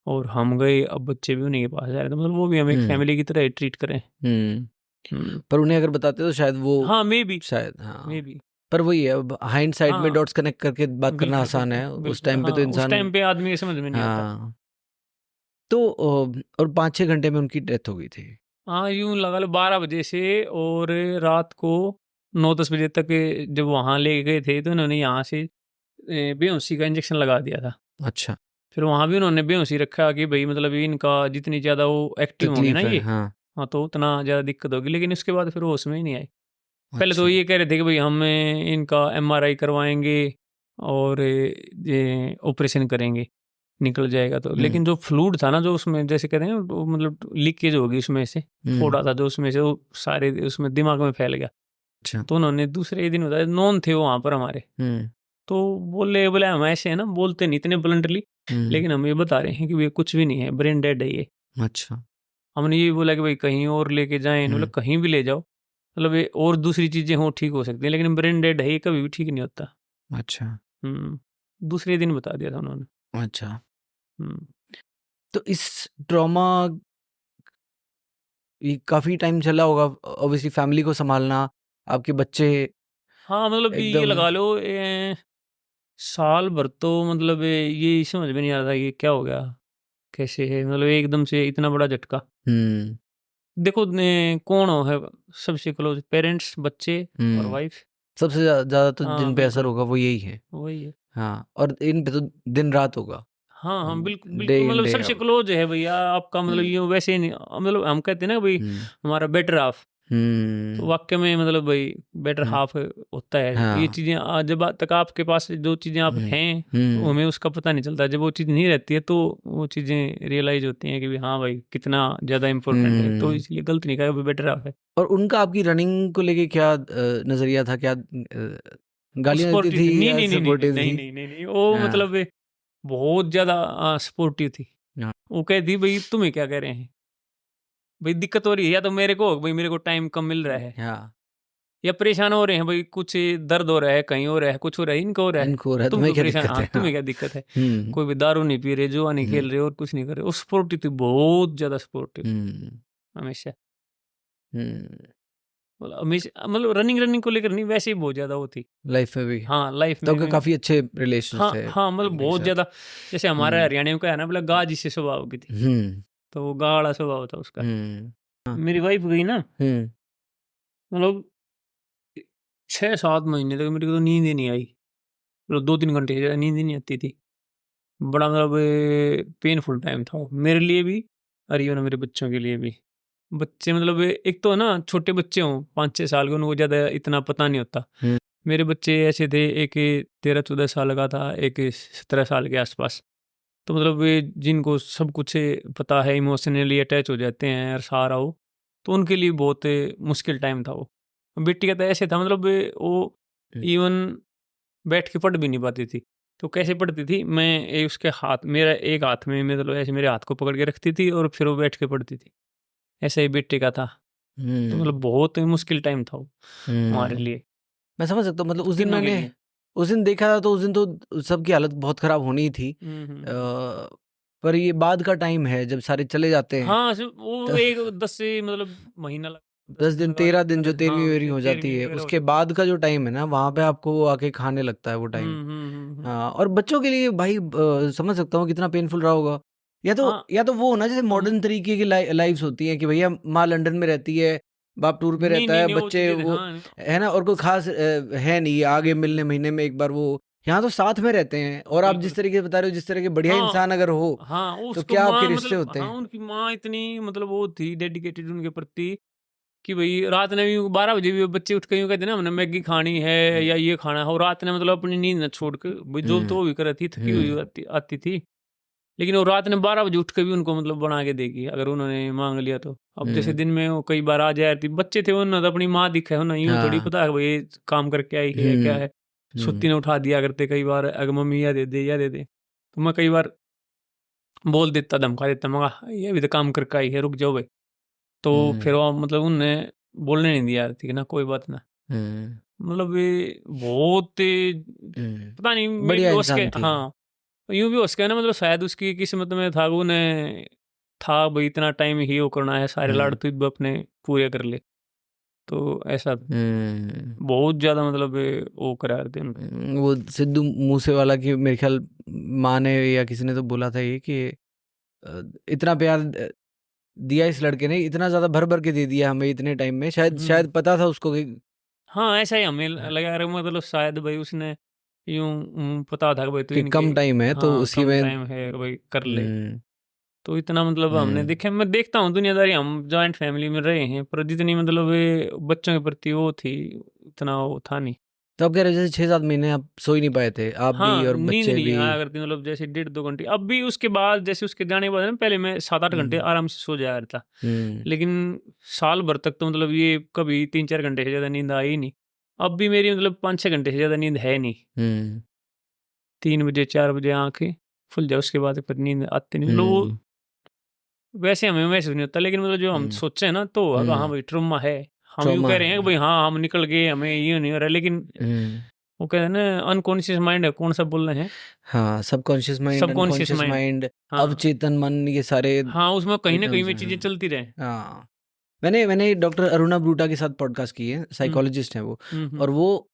और हम गए, अब बच्चे भी उन्हीं के पास जा रहे थे, मतलब वो भी हमें एक हम्म फैमिली की तरह ट्रीट करें। हम्म। पर उन्हें अगर बताते तो शायद वो, हाँ, मे बी, शायद, हाँ। May be. पर वही है, अब हाइंड साइड में हाँ, डॉट्स कनेक्ट करके बात करना बिल्कुल आसान बिल्कुल है, उस बिल्कुल, टाइम पे हाँ तो उस इंसान। टाइम पे आदमी के समझ में नहीं आता। हाँ। तो और 5-6 घंटे में उनकी डेथ हो गई थी? हाँ, यूँ लगा लो 12 बजे से, और रात को 9-10 बजे तक जब वहाँ ले गए थे तो इन्होंने यहाँ से बेहोशी का इंजेक्शन लगा दिया था। अच्छा। फिर वहाँ भी उन्होंने बेहोशी रखा कि भाई मतलब इनका जितनी ज़्यादा वो एक्टिव होंगे ना तकलीफ है, ये, हाँ। हाँ तो उतना ज़्यादा दिक्कत होगी, लेकिन उसके बाद फिर वो होश में ही नहीं आए। पहले तो अच्छा। ये कह रहे थे कि भाई हम इनका एमआरआई करवाएंगे और ये ऑपरेशन करेंगे, निकल जाएगा तो। हम्म लेकिन जो फ्लूइड था ना, जो उसमें जैसे कहते हैं वो मतलब लीकेज होगी उसमें से, हम्म फोड़ा था जो उसमें से, वो सारे उसमें दिमाग में फैल गया। अच्छा। तो उन्होंने दूसरे ही दिन बताया, नॉन थे वो वहाँ पर हमारे, हम्म तो बोले हम ऐसे है ना, बोलते नहीं इतने ब्लंटली, हम्म लेकिन हम ये बता रहे हैं कि ये कुछ भी नहीं है, ब्रेन डेड है ये। अच्छा। हमने ये बोला कि भाई कहीं और लेके जाएं, हम्म मतलब कहीं भी ले जाओ, मतलब ये और दूसरी चीजें हो ठीक हो सकती हैं, लेकिन ब्रेन डेड है ये कभी भी ठीक नहीं होता। अच्छा। हम्म, दूसरे दिन बता दिया था उन्होंने। अच्छा। हम्म। तो इस ट्रॉमा, ये काफी टाइम चला होगा ऑब्वियसली, फैमिली को संभालना, आपके बच्चे हाँ मतलब ये एकदम लगा लो साल भर तो मतलब ये समझ में नहीं आ रहा था ये क्या हो गया, कैसे है, मतलब एकदम से इतना बड़ा झटका। देखो कौन हो है सबसे क्लोज, पेरेंट्स, बच्चे और वाइफ। सबसे ज्यादा तो हाँ जिन पे असर बिल्कुल होगा वो यही है। वही है। हाँ, और इन पे तो दिन रात होगा, हाँ हाँ बिल्कुल डे बिल्कुल, इन मतलब डे सबसे आउट। क्लोज है भैया आपका, मतलब ये वैसे ही नहीं, मतलब हम कहते हैं ना भाई हमारा बेटर हाफ, तो वाक्य में मतलब भाई बेटर हाफ होता है। ये हाँ। चीजें जब तक आपके पास जो चीजें आप हैं तो हमें उसका पता नहीं चलता, जब वो चीज नहीं रहती है तो वो चीजें रियलाइज होती हैं कि भी हाँ भाई कितना ज्यादा इम्पोर्टेंट है, तो इसलिए गलत नहीं कहा, बेटर हाफ है। और उनका आपकी रनिंग को लेके क्या नजरिया था, क्या गालियां देती सपोर्टिव थी थी, नहीं या नहीं नहीं नहीं सपोर्टिव नहीं थी? नहीं नहीं नहीं, वो हाँ। मतलब बहुत ज्यादा सपोर्टिव थी। हाँ। वो कहती भाई तुम्हें क्या कह रहे हैं भाई, दिक्कत हो रही है या तो मेरे को भाई, मेरे को टाइम कम मिल रहा है, हाँ, या परेशान हो रहे हैं भाई, कुछ दर्द हो रहा है, कहीं हो रहा है, कुछ हो रहा है, इनको हो रहा है, इनको हो रहा है, तुम तुम्हें क्यों क्या परेशान, दिक्कत हाँ है? हाँ। तुम्हें क्या दिक्कत है। हम्म। कोई भी दारू नहीं पी रहे, जुआ नहीं खेल रहे और कुछ नहीं कर रहे, उस सपोर्टिव थी, बहुत ज्यादा सपोर्टिव हम्म। हमेशा। हम्म। मतलब हमेशा, मतलब रनिंग रनिंग को लेकर नहीं, वैसे ही बहुत ज्यादा वो थी। लाइफ में भी हाँ लाइफ तो आपके में। काफी अच्छे रिलेशन हाँ थे हाँ मतलब उनके बहुत साथ। ज्यादा, जैसे हमारा हरियाणा में क्या है ना, मतलब गाजी से स्वभाव की थी, हम्म। तो वो गाढ़ा स्वभाव था उसका। हम्म। हाँ। मेरी वाइफ गई ना, हम्म। मतलब 6-7 महीने तक मेरे को तो नींद ही नहीं आई, मतलब 2-3 घंटे से ज़्यादा नींद ही नहीं आती थी। बड़ा मतलब पेनफुल टाइम था वो, मेरे लिए भी और इवन मेरे बच्चों के लिए भी। बच्चे मतलब एक तो है ना, छोटे बच्चे हों 5-6 साल के, उनको ज़्यादा इतना पता नहीं होता। हम्म। मेरे बच्चे ऐसे थे, एक 13-14 साल का था, एक 17 साल के आसपास। तो मतलब वे जिनको सब कुछ पता है, इमोशनली अटैच हो जाते हैं और सारा वो, तो उनके लिए बहुत मुश्किल टाइम था वो। बेटी का तो ऐसे था, मतलब वो इवन बैठ के पढ़ भी नहीं पाती थी। तो कैसे पढ़ती थी, मैं उसके हाथ, मेरा एक हाथ में मतलब ऐसे मेरे हाथ को पकड़ के रखती थी और फिर वो बैठ के पढ़ती थी। ऐसा ही बेटे का था। तो मतलब बहुत ही मुश्किल टाइम था वो हमारे लिए, मैं समझ सकता हूँ, मतलब उस दिन तीनों के मैंने लिए। उस दिन देखा था, तो उस दिन तो सबकी हालत बहुत खराब होनी ही थी। पर ये बाद का टाइम है जब सारे चले जाते हैं, हाँ, तो वो एक 10 से मतलब महीना लगा, 10 10 दिन दिन लगा लो, 13 दिन 15 जो दिन, 13वीं हाँ वेरी हो जाती 13वीं है, वगैरह हो उसके जाती है। बाद का जो टाइम है ना, वहाँ पे आपको वो आके खाने लगता है वो टाइम। हम्म। हाँ, और बच्चों के लिए भाई समझ सकता हूँ कितना पेनफुल रहा होगा। हाँ या तो वो हो ना, जैसे हम मॉडर्न तरीके की लाइफ्स होती हैं कि भैया माँ लंदन में रहती है, बाप टूर पे नहीं रहता नहीं है, नहीं वो बच्चे चीज़ें, वो हाँ है ना, और कोई खास है नहीं आगे मिलने महीने में एक बार वो। यहाँ तो साथ में रहते हैं, और आप जिस बिल्कुल। तरीके से बता रहे हो, जिस तरह के बढ़िया हाँ इंसान अगर हो, हाँ, वो तो उसको क्या आपके माँ रिश्ते मतलब, होते हाँ हैं। उनकी माँ इतनी मतलब वो थी डेडिकेटेड उनके प्रति, कि भाई रात में भी 12 बजे भी बच्चे उठ के यूँ कहते ना हमने मैगी खानी है हम्म। या ये खाना है, और रात में मतलब अपनी नींद न छोड़ के भाई, जॉब तो हम्म। वो भी कर रही थी, थकी हुई हम्म। आती थी, लेकिन वो रात में 12 बजे उठ के भी उनको मतलब बना के देगी अगर उन्होंने मांग लिया तो। अब जैसे हम्म। दिन में वो कई बार आ जाए थी, बच्चे थे उन्होंने तो अपनी माँ दिखा है उन्हें यूँ थोड़ी हाँ। पता है भाई ये काम करके आई है या क्या हम्म। है। हम्म। सुत्ती ने उठा दिया करते कई बार, अगर मम्मी या दे दे, तो मैं कई बार बोल देता, धमका देता, मगा ये अभी तो काम करके आई है, रुक जाओ भाई। तो फिर हम्म। वो मतलब उनने बोलने नहीं दिया थी कि ना कोई बात ना, हम्म। मतलब ये बहुत पता नहीं मे बी बढ़िया उसके, इंसान थी। हाँ यूं भी उसके ना, मतलब शायद उसकी किस्मत में था, उन्हें था भाई इतना टाइम ही वो करना है, सारे लाड़ हम्म। तो भी अपने पूरे कर ले, तो ऐसा हम्म। बहुत ज्यादा मतलब वो करा थे उनके। वो सिद्धू मूसेवाला की मेरे ख्याल माँ ने या किसी ने तो बोला था ये कि इतना प्यार दिया इस लड़के ने, इतना ज्यादा भर भर के दे दिया हमें इतने टाइम में, शायद हम्म। शायद पता था उसको कि हाँ ऐसा ही हमें लगा रहा, मतलब शायद भाई उसने यूं पता था कि भाई तो इनके, कम टाइम है तो हाँ उसी कम में। टाइम है भाई कर ले, हम्म। तो इतना मतलब हमने हम्म। देखे, मैं देखता हूँ दुनियादारी, हम जॉइंट फैमिली में रहे हैं, पर जितनी मतलब ये बच्चों के प्रति वो थी, इतना वो था नहीं। तो आप कह रहे हो जैसे 6-7 महीने आप सो ही नहीं पाए थे, आप भी हाँ और नींद बच्चे नहीं भी। आया करती, मतलब जैसे 1.5-2 घंटे, अब भी उसके बाद जैसे उसके जाने के बाद ना, पहले मैं 7-8 घंटे हम्म। आराम से सो जाया करता, हम्म। लेकिन साल भर तक तो मतलब ये कभी 3-4 घंटे से ज़्यादा नींद आई ही नहीं। अब भी मेरी मतलब 5-6 घंटे से ज़्यादा नींद है नहीं। हम्म। 3 बजे 4 बजे आंखें खुल जाए, उसके बाद फिर नींद आती नहीं, मतलब वो हम्म। वैसे हमें महसूस नहीं होता, लेकिन मतलब जो हम हम्म। सोचे हैं ना, तो होगा हाँ भाई ट्रॉमा है। हम यूँ ट्रॉमा कह रहे हैं कि है। भाई हाँ हम निकल गए, हमें ये नहीं हो रहा, लेकिन हम्म। वो कहते हैं ना अनकॉन्शियस माइंड है, कौन सा बोल रहे हैं, हाँ, subconscious mind, subconscious unconscious mind. Mind, हाँ अवचेतन मन, ये सारे हाँ, उसमें कहीं ना कहीं टर्म्स में हैं। चीजें चलती रहे। हाँ, मैंने डॉक्टर अरुणा ब्रूटा के साथ पॉडकास्ट की है, हम्म साइकोलॉजिस्ट हैं वो। हम्म और हम्म वो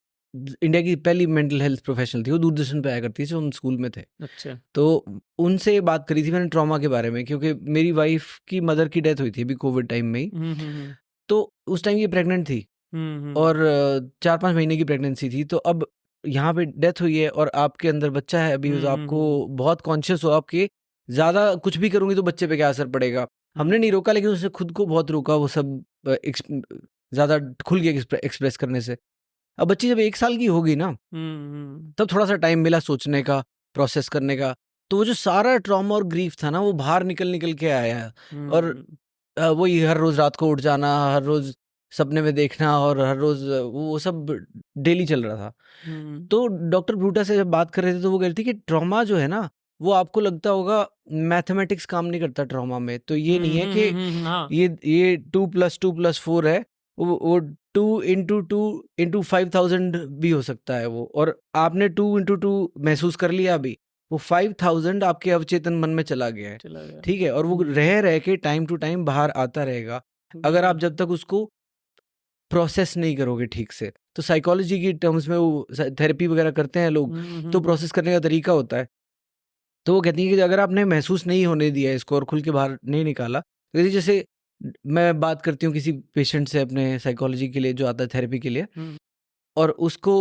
इंडिया की पहली मेंटल हेल्थ प्रोफेशनल थी, वो दूरदर्शन पे आया करती थी जब हम स्कूल में थे। अच्छा। तो उनसे बात करी थी मैंने ट्रॉमा के बारे में, क्योंकि मेरी वाइफ की मदर की डेथ हुई थी अभी कोविड टाइम में ही। तो उस टाइम ये प्रेग्नेंट थी और 4-5 महीने की प्रेगनेंसी थी। तो अब यहाँ पे डेथ हुई है और आपके अंदर बच्चा है अभी, तो आपको बहुत कॉन्शियस हो आपके, ज़्यादा कुछ भी करूँगी तो बच्चे पे क्या असर पड़ेगा। हमने नहीं रोका, लेकिन उसने खुद को बहुत रोका वो सब ज़्यादा खुल के एक्सप्रेस करने से। अब बच्ची जब 1 साल की होगी ना, तब थोड़ा सा टाइम मिला सोचने का, प्रोसेस करने का। तो वो जो सारा ट्रॉमा और ग्रीफ था ना, वो बाहर निकल के आया। और वही हर रोज़ रात को उठ जाना, हर रोज़ सपने में देखना और हर रोज़ वो सब डेली चल रहा था। तो डॉक्टर ब्रूटा से जब बात कर रहे थे तो वो कह रही थी कि ट्रॉमा जो है ना, वो आपको लगता होगा मैथमेटिक्स काम नहीं करता ट्रॉमा में। तो ये नहीं है कि हाँ। ये 2+2+4 है, वो 2 × 2 × 5000 भी हो सकता है वो। और आपने 2 × 2 महसूस कर लिया अभी, वो 5000 आपके अवचेतन मन में चला गया है, ठीक है। और वो रह के टाइम टू टाइम बाहर आता रहेगा, अगर आप जब तक उसको प्रोसेस नहीं करोगे ठीक से। तो साइकोलॉजी की टर्म्स में वो थेरेपी वगैरह करते हैं लोग, तो प्रोसेस करने का तरीका होता है। तो वो कहती है कि अगर आपने महसूस नहीं होने दिया इसको और खुल के बाहर नहीं निकाला, तो जैसे मैं बात करती हूँ किसी पेशेंट से अपने साइकोलॉजी के लिए जो आता है थेरेपी के लिए, और उसको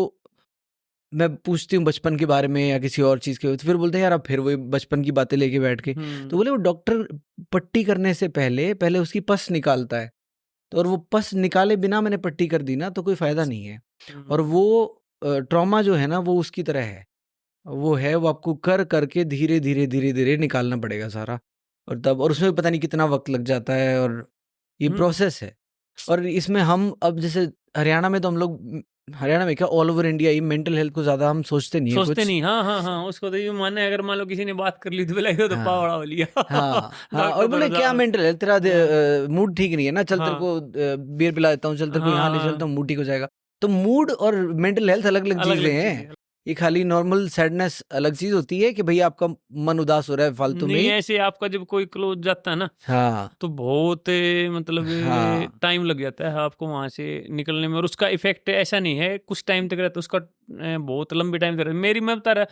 मैं पूछती हूँ बचपन के बारे में या किसी और चीज़ के, तो फिर बोलते हैं यार अब फिर वही बचपन की बातें लेके बैठ के। तो बोले वो डॉक्टर पट्टी करने से पहले उसकी पस निकालता है, तो और वो पस निकाले बिना मैंने पट्टी कर दी ना तो कोई फ़ायदा नहीं है। और वो ट्रॉमा जो है ना वो उसकी तरह है, वो आपको करके धीरे-धीरे निकालना पड़ेगा सारा। और तब और उसमें पता नहीं कितना वक़्त लग जाता है, और ये प्रोसेस है। और इसमें हम अब जैसे हरियाणा में तो हम लोग, हरियाणा में क्या ऑल ओवर इंडिया, ये मेंटल हेल्थ को ज़्यादा हम सोचते नहीं है कुछ। नहीं। हाँ, उसको तो यूँ मानना है, अगर मान लो किसी ने बात कर ली तो बोला ये तो पावड़ा हो लिया। हाँ, और बोले क्या मेंटल हेल्थ, तेरा मूड ठीक नहीं है ना, चल तेरे को बियर पिला देता हूँ, चल तेरे को यहाँ ले चलता हूँ, मूड ठीक हो जाएगा। तो मूड और मेंटल हेल्थ अलग-अलग चीज़ें हैं। ये खाली नॉर्मल सैडनेस अलग चीज़ होती है कि भई आपका मन उदास हो रहा है फालतू में नहीं, ही। ऐसे आपका जब कोई क्लोज जाता है ना, हाँ, तो बहुत मतलब हाँ, टाइम लग जाता है आपको वहाँ से निकलने में। और उसका इफ़ेक्ट ऐसा नहीं है कुछ टाइम तक रहता है, उसका बहुत लंबी टाइम तक रहता है। मैं बता रहा,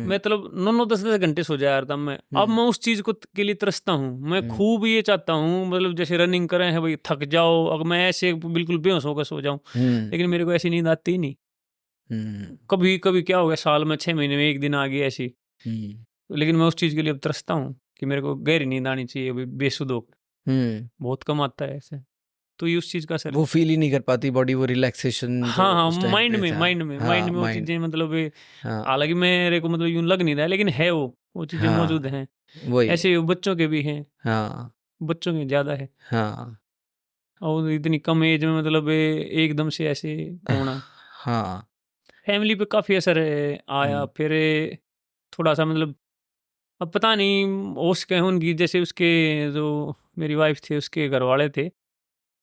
मतलब 9-9 10-10 घंटे सो जाया करता मैं। अब मैं उस चीज़ को के लिए तरसता हूँ। मैं खूब ये चाहता हूँ, मतलब जैसे रनिंग करें हैं भाई, थक जाओ, अगर मैं ऐसे बिल्कुल बेहोश होकर सो जाऊँ, लेकिन मेरे को ऐसी नींद आती ही नहीं। कभी क्या हो गया साल में 6 महीने में 1 दिन आ गई ऐसी। लेकिन मैं उस चीज़ के लिए अब तरसता हूँ कि मेरे को गहरी नींद आनी चाहिए अभी बेसुध होके। बहुत कम आता है ऐसे। तो ये उस चीज़ का असर वो फील ही नहीं कर पाती बॉडी, वो रिलैक्सेशन जो हाँ, उस टाइम माइंड पे में था। माइंड में हाँ, वो माइंड। चीज़ें, मतलब हाँ, हालाँकि मेरे को मतलब यूँ लग नहीं रहा है, लेकिन है वो चीज़ें हाँ, मौजूद हैं। वही। ऐसे बच्चों के भी हैं, हाँ, बच्चों के ज़्यादा है। हाँ, और इतनी कम एज में मतलब एकदम से ऐसे होना। हाँ, फैमिली पे काफ़ी असर आया। फिर थोड़ा-सा मतलब अब पता नहीं उसके उनकी जैसे उसके जो मेरी वाइफ़ थी उसके घरवाले थे,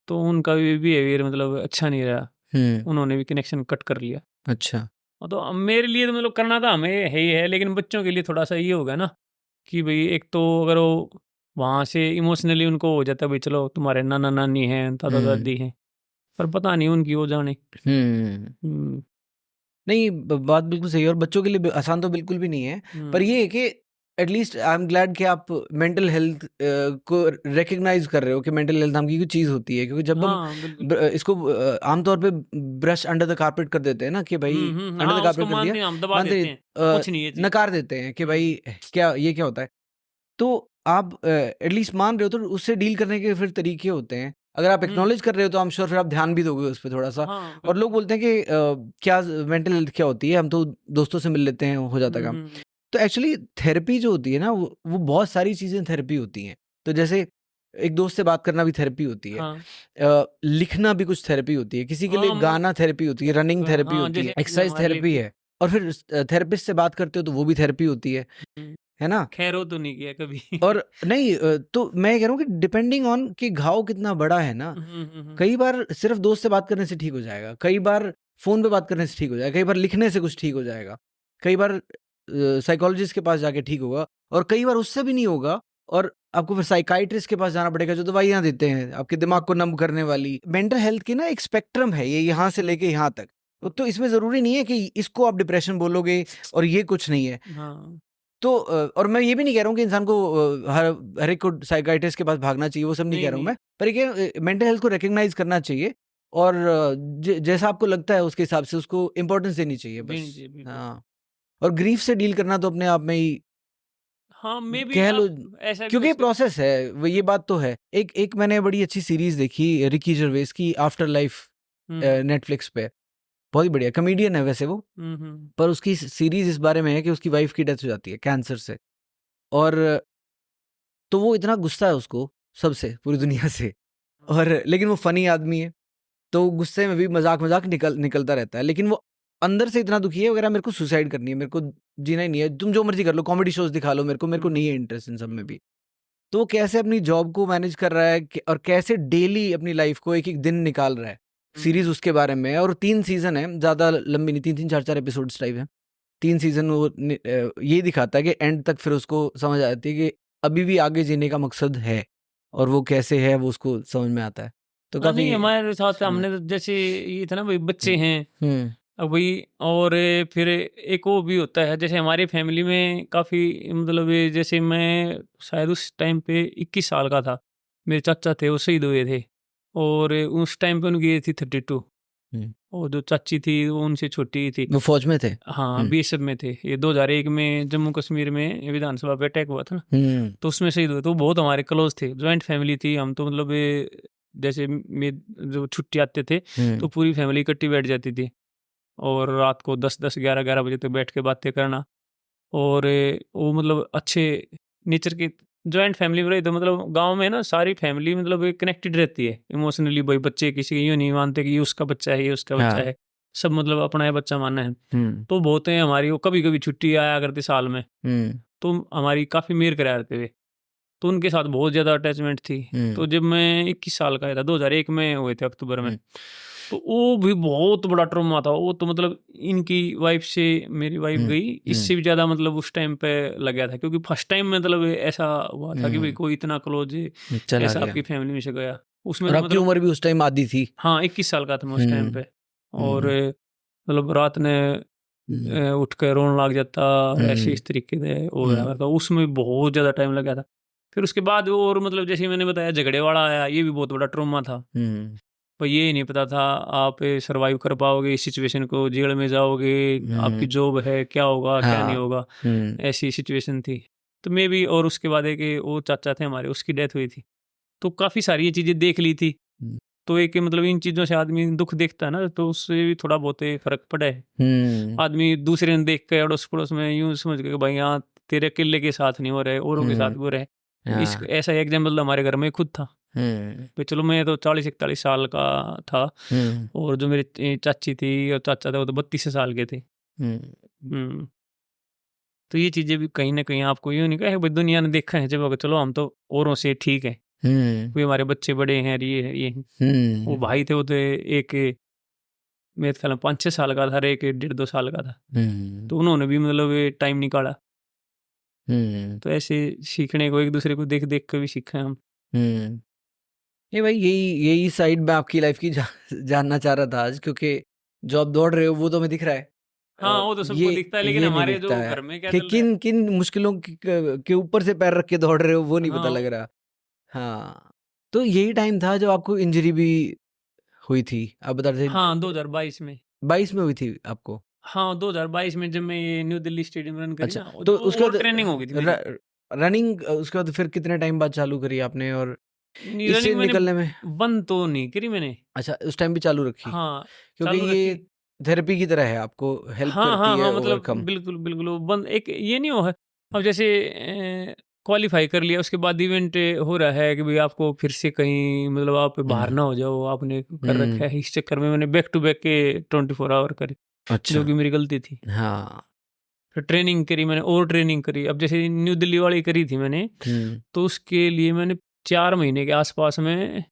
तो उनका भी बिहेवियर मतलब अच्छा नहीं रहा। उन्होंने भी कनेक्शन कट कर लिया। अच्छा। तो अब मेरे लिए तो मतलब करना था हमें है ही है, लेकिन बच्चों के लिए थोड़ा-सा ये होगा ना कि भई एक तो अगर वो वहाँ से इमोशनली उनको हो जाता है, भई चलो तुम्हारे नाना-नानी हैं, दादा-दादी हैं, पर पता नहीं उनकी वो जाने। हुँ, नहीं, बात बिल्कुल सही है, और बच्चों के लिए आसान तो बिल्कुल भी नहीं है। पर ये है कि एटलीस्ट आई एम ग्लैड कि आप मेंटल हेल्थ को रिकग्नाइज कर रहे हो कि मेंटल हेल्थ नाम की कोई चीज़ होती है, क्योंकि जब हम हाँ, बिल्कुल। इसको आमतौर पे ब्रश अंडर द कारपेट कर देते हैं ना कि भाई अंडर द हाँ, उसको कारपेट कर दिया, मानते हैं हम, दबा मानते देते हैं, कुछ नहीं है चीज़। नकार देते हैं कि भाई क्या ये क्या होता है। तो आप एटलीस्ट मान रहे हो, तो उससे डील करने के फिर तरीके होते हैं। अगर आप एक्नॉलेज कर रहे हो तो आई एम श्योर फिर आप ध्यान भी दोगे उस पे थोड़ा-सा। हाँ, और बिल्कुल। लोग बोलते हैं कि क्या मेंटल हेल्थ क्या होती है? हम तो दोस्तों से मिल लेते हैं, हो जाता है काम। तो एक्चुअली थेरेपी जो होती है ना, वो बहुत सारी चीज़ें थेरेपी होती हैं। तो जैसे एक दोस्त से बात करना भी थेरेपी होती है। हाँ। लिखना भी कुछ थेरेपी होती है। किसी के लिए हाँ, गाना थेरेपी होती है, रनिंग थेरेपी हाँ, होती जैसे है, एक्सरसाइज हमारे लिए थेरेपी भी। है। और फिर थेरेपिस्ट से बात करते हो तो वो भी थेरेपी होती है ना? खैर वो तो नहीं किया कभी। और नहीं तो मैं कह रहा हूँ कि डिपेंडिंग ऑन कि घाव कितना बड़ा है ना, कई बार सिर्फ दोस्त से बात करने से ठीक हो जाएगा, कई बार फ़ोन पे बात करने से ठीक हो जाएगा, कई बार लिखने से कुछ ठीक हो जाएगा, कई बार साइकोलॉजिस्ट के पास जाके ठीक होगा, और कई बार उससे भी नहीं होगा और आपको फिर साइकियाट्रिस्ट के पास जाना पड़ेगा जो दवाइयाँ देते हैं, आपके दिमाग को नम करने वाली। मेंटल हेल्थ की ना एक स्पेक्ट्रम है, ये यहाँ से लेके यहाँ तक, तो इसमें जरूरी नहीं है कि इसको आप डिप्रेशन बोलोगे और ये कुछ नहीं है। हाँ तो और मैं ये भी नहीं कह रहा हूँ कि इंसान को हर एक को साइकाइट्रिस्ट के पास भागना चाहिए, वो सब नहीं नहीं कह रहा हूँ नहीं मैं, पर ये मेंटल हेल्थ को रिकग्नाइज करना चाहिए और जैसा आपको लगता है उसके हिसाब से उसको इम्पोर्टेंस देनी चाहिए देनी बस। चाहिए बिल्कुल। हाँ, और ग्रीफ से डील करना तो अपने आप में ही हाँ मे भी कह लो, आप ऐसा भी हो क्योंकि सकता प्रोसेस है वो, ये बात तो है। एक मैंने बड़ी अच्छी सीरीज देखी रिकी जर्वेस की, आफ्टर लाइफ, हम्म नेटफ्लिक्स पे, बहुत ही बढ़िया, कॉमेडियन है वैसे वो, हम्म पर उसकी सीरीज इस बारे में है कि उसकी वाइफ की डेथ हो जाती है कैंसर से, और तो वो इतना गुस्सा है उसको सबसे, पूरी दुनिया से, और लेकिन वो फनी आदमी है, तो गुस्से में भी मजाक मजाक निकलता रहता है, लेकिन वो अंदर से इतना दुखी है वगैरह, मेरे को सुसाइड करनी है, मेरे को जीना ही नहीं है, तुम जो मर्जी कर लो, कॉमेडी शोज दिखा लो, मेरे को नहीं है इंटरेस्ट इन सब में भी। तो वो कैसे अपनी जॉब को मैनेज कर रहा है और कैसे डेली अपनी लाइफ को एक एक दिन निकाल रहा है, सीरीज उसके बारे में है। और 3 सीजन है, ज्यादा लंबी नहीं, 3 3 4 4 एपिसोड्स टाइप है, 3 सीजन। वो ये दिखाता है कि एंड तक फिर उसको समझ आ जाती है कि अभी भी आगे जीने का मकसद है, और वो कैसे है वो उसको समझ में आता है। तो हाँ काफी नहीं हमारे साथ हमने तो जैसे ये था ना भाई बच्चे हैं हम्म अब वही, और फिर एक वो भी होता है जैसे हमारी फैमिली में काफ़ी मतलब ये जैसे मैं शायद उस टाइम पे 21 साल का था, मेरे चाचा थे वो शहीद हुए थे, और उस टाइम पे उनकी एज थी 32, हम्म। और जो चाची थी वो उनसे छोटी थी। वो फौज में थे। हाँ बीएसएफ में थे, ये 2001 में जम्मू कश्मीर में विधानसभा पे अटैक हुआ था ना, तो उसमें शहीद हुए। तो बहुत हमारे क्लोज थे, जॉइंट फैमिली थी, हम तो मतलब जैसे जो छुट्टी आते थे तो पूरी फैमिली इकट्ठी बैठ जाती थी, और रात को 10-10 11-11 बजे तक बैठ के बातें करना। और वो मतलब अच्छे नेचर की जॉइंट फैमिली में रही, तो मतलब गांव में ना सारी फैमिली मतलब कनेक्टेड रहती है इमोशनली। भाई बच्चे किसी को यूँ नहीं मानते कि ये उसका बच्चा है, ये उसका बच्चा हाँ। है, सब मतलब अपना है बच्चा मानना है। हम्म तो बहुत हैं हमारी, वो कभी कभी छुट्टी आया करती साल में, हम्म तो हमारी काफ़ी मेर करा रहते थे, तो उनके साथ बहुत ज़्यादा अटैचमेंट थी। तो जब मैं 21 साल का था, 2001 में हुए थे अक्टूबर में, तो वो भी बहुत बड़ा ट्रॉमा था वो। तो मतलब इनकी वाइफ से मेरी वाइफ गई, इससे भी ज़्यादा मतलब उस टाइम पे लग गया था, क्योंकि फर्स्ट टाइम मतलब ऐसा हुआ था कि भाई कोई इतना क्लोज चला ऐसा गया। आपकी फैमिली में से गया। उसमें और तो आपकी मतलब उम्र भी उस टाइम आधी थी। हाँ 21 साल का था मैं उस टाइम पे, और मतलब रात ने उठ कर रोने लग जाता, और ऐसे इस तरीके से हो गया करता, उसमें बहुत ज़्यादा टाइम लग गया था। फिर उसके बाद और मतलब जैसे मैंने बताया झगड़े वाला आया, ये भी बहुत बड़ा ट्रॉमा था। पर ये नहीं पता था आप सरवाइव कर पाओगे इस सिचुएशन को, जेल में जाओगे, आपकी जॉब है, क्या होगा क्या नहीं होगा, ऐसी सिचुएशन थी। तो मैं भी, और उसके बाद एक वो चाचा थे हमारे, उसकी डेथ हुई थी, तो काफ़ी सारी ये चीज़ें देख ली थी। तो एक मतलब इन चीज़ों से आदमी दुख देखता है ना, तो उससे भी थोड़ा बहुत फर्क पड़ा है। आदमी दूसरे ने देख के अड़ोस पड़ोस में यूं समझ के कि भाई यहाँ तेरे अकेले के साथ नहीं हो रहे, औरों के साथ भी हो रहे। इस ऐसा एग्जाम्पल हमारे घर में खुद था। भाई चलो मैं तो 40-41 साल का था, और जो मेरी चाची थी और चाचा था वो तो 32 साल के थे। हम्म तो ये चीज़ें भी कहीं ना कहीं आपको यूँ नहीं कहे भाई दुनिया ने देखा है जब, चलो हम तो औरों से ठीक है, कोई हमारे बच्चे बड़े हैं, ये है ये है। वो भाई थे, वो तो एक मेरे ख्याल में 5-6 साल का था, और एक 1.5-2 साल का था। तो उन्होंने भी मतलब ये टाइम निकाला। तो ऐसे सीखने को, एक दूसरे को देख देख कर भी सीखा है हम। ये भाई यही साइड में आपकी लाइफ की जानना चाह रहा था आज, क्योंकि जो आप दौड़ रहे हो वो तो हमें दिख रहा है। हाँ वो तो सबको ये दिखता है, लेकिन ये नहीं हमारे दिखता जो है घर में क्या कि चल रहा है। किन किन मुश्किलों के ऊपर से पैर रख के दौड़ रहे हो, वो नहीं पता हाँ लग रहा। हाँ, तो यही टाइम था जब आपको इंजरी भी हुई थी, आप बता रहे हाँ थे 2022 में। 22 में हुई थी आपको। हाँ 2022 में जब मैं ये न्यू दिल्ली स्टेडियम रन करी अच्छा, ना, तो तो उसके और बाद ट्रेनिंग हो गई थी मेरी। रनिंग उसके बाद फिर कितने टाइम बाद चालू करी आपने, और नहीं इससे रनिंग मैंने निकलने में? बंद तो नहीं करी मैंने। अच्छा, उस टाइम भी चालू रखी, हाँ क्योंकि चालू ये रखी। थेरेपी की तरह है, आपको हेल्प हाँ करती हाँ है हाँ मतलब ओवरकम। बिल्कुल बिल्कुल वो बंद एक ये नहीं हो है। अब जैसे क्वालिफाई कर लिया, उसके बाद इवेंट हो रहा है कि भाई आपको फिर से कहीं मतलब आप बाहर ना हो जाओ, आपने कर रखा है, इस चक्कर में मैंने बैक टू बैक के 24 आवर करे, अच्छा। जो कि मेरी गलती थी। हाँ। फिर ट्रेनिंग करी मैंने, और ट्रेनिंग करी। अब जैसे न्यू दिल्ली वाली करी थी मैंने, तो उसके लिए मैंने 4 महीने के आसपास में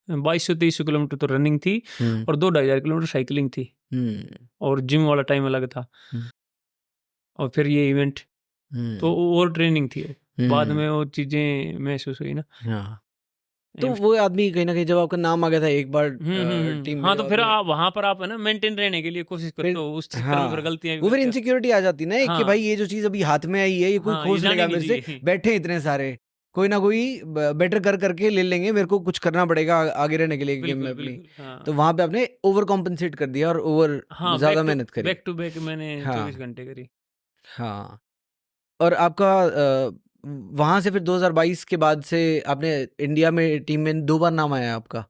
2200-2300 किलोमीटर तो रनिंग थी, और 2-2,500 किलोमीटर साइकिलिंग थी, और जिम वाला टाइम अलग था, और फिर ये इवेंट, तो और ट्रेनिंग थी। बाद में वो चीज़ें महसूस हुई ना। हाँ। तो वो आदमी कहीं ना कहीं जब आपका नाम आ गया था एक बार टीम में, हाँ, जब तो फिर आपने आप वहां पर आप है ना मेंटेन रहने के लिए कोशिश करते फिर, हो, उस चक्कर में फिर हाँ, गलतियां भी वो फिर करते हो। इनसिक्योरिटी आ जाती ना एक कि हाँ भाई ये जो चीज अभी हाथ में आई है ये कोई हाँ, ये खोस जानी लेगा नहीं मेरे से, चाहिए। बैठे हैं इतने सारे, कोई ना कोई बेटर कर करके ले लेंगे, मेरे को कुछ करना पड़ेगा आगे रहने के लिए गेम में बिल्कुल अपनी। बिल्कुल। हाँ तो वहां पे आपने ओवर कॉम्पनसेट कर दिया और ओवर हाँ, ज्यादा मेहनत करी। बैक टू बैक मैंने हाँ 24 घंटे करी। हाँ। और आपका वहां से फिर 2022 के बाद से आपने इंडिया में टीम में 2 बार नाम आया आपका,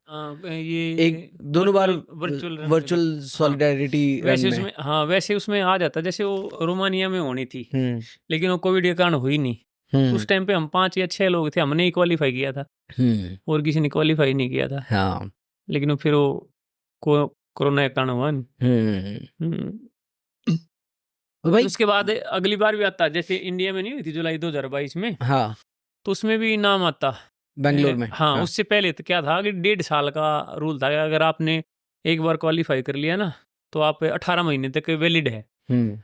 एक ये दोनों बार वर्चुअल रन में था। वर्चुअल हाँ, सॉलिडारिटी रन वैसे में। उसमें, हाँ वैसे उसमें आ जाता, जैसे वो रोमानिया में होनी थी, हम्म लेकिन वो कोविड के कारण हुई नहीं। तो हम्म उस टाइम पे हम 5 या 6 लोग थे, हमने ही क्वालिफाई किया था, हम्म और किसी ने क्वालिफाई नहीं किया था। हाँ लेकिन वो फिर वो कोरोना के कारण हुआ नहीं। हम्म। और फिर भाई, उसके बाद अगली बार भी आता, जैसे इंडिया में नहीं हुई थी जुलाई 2022 में, हाँ तो उसमें भी नाम आता। बेंगलोर में, हाँ, हाँ। उससे पहले तो क्या था कि 1.5 साल का रूल था कि अगर आपने एक बार क्वालिफाई कर लिया ना, तो आप 18 महीने तक वैलिड है। हम्म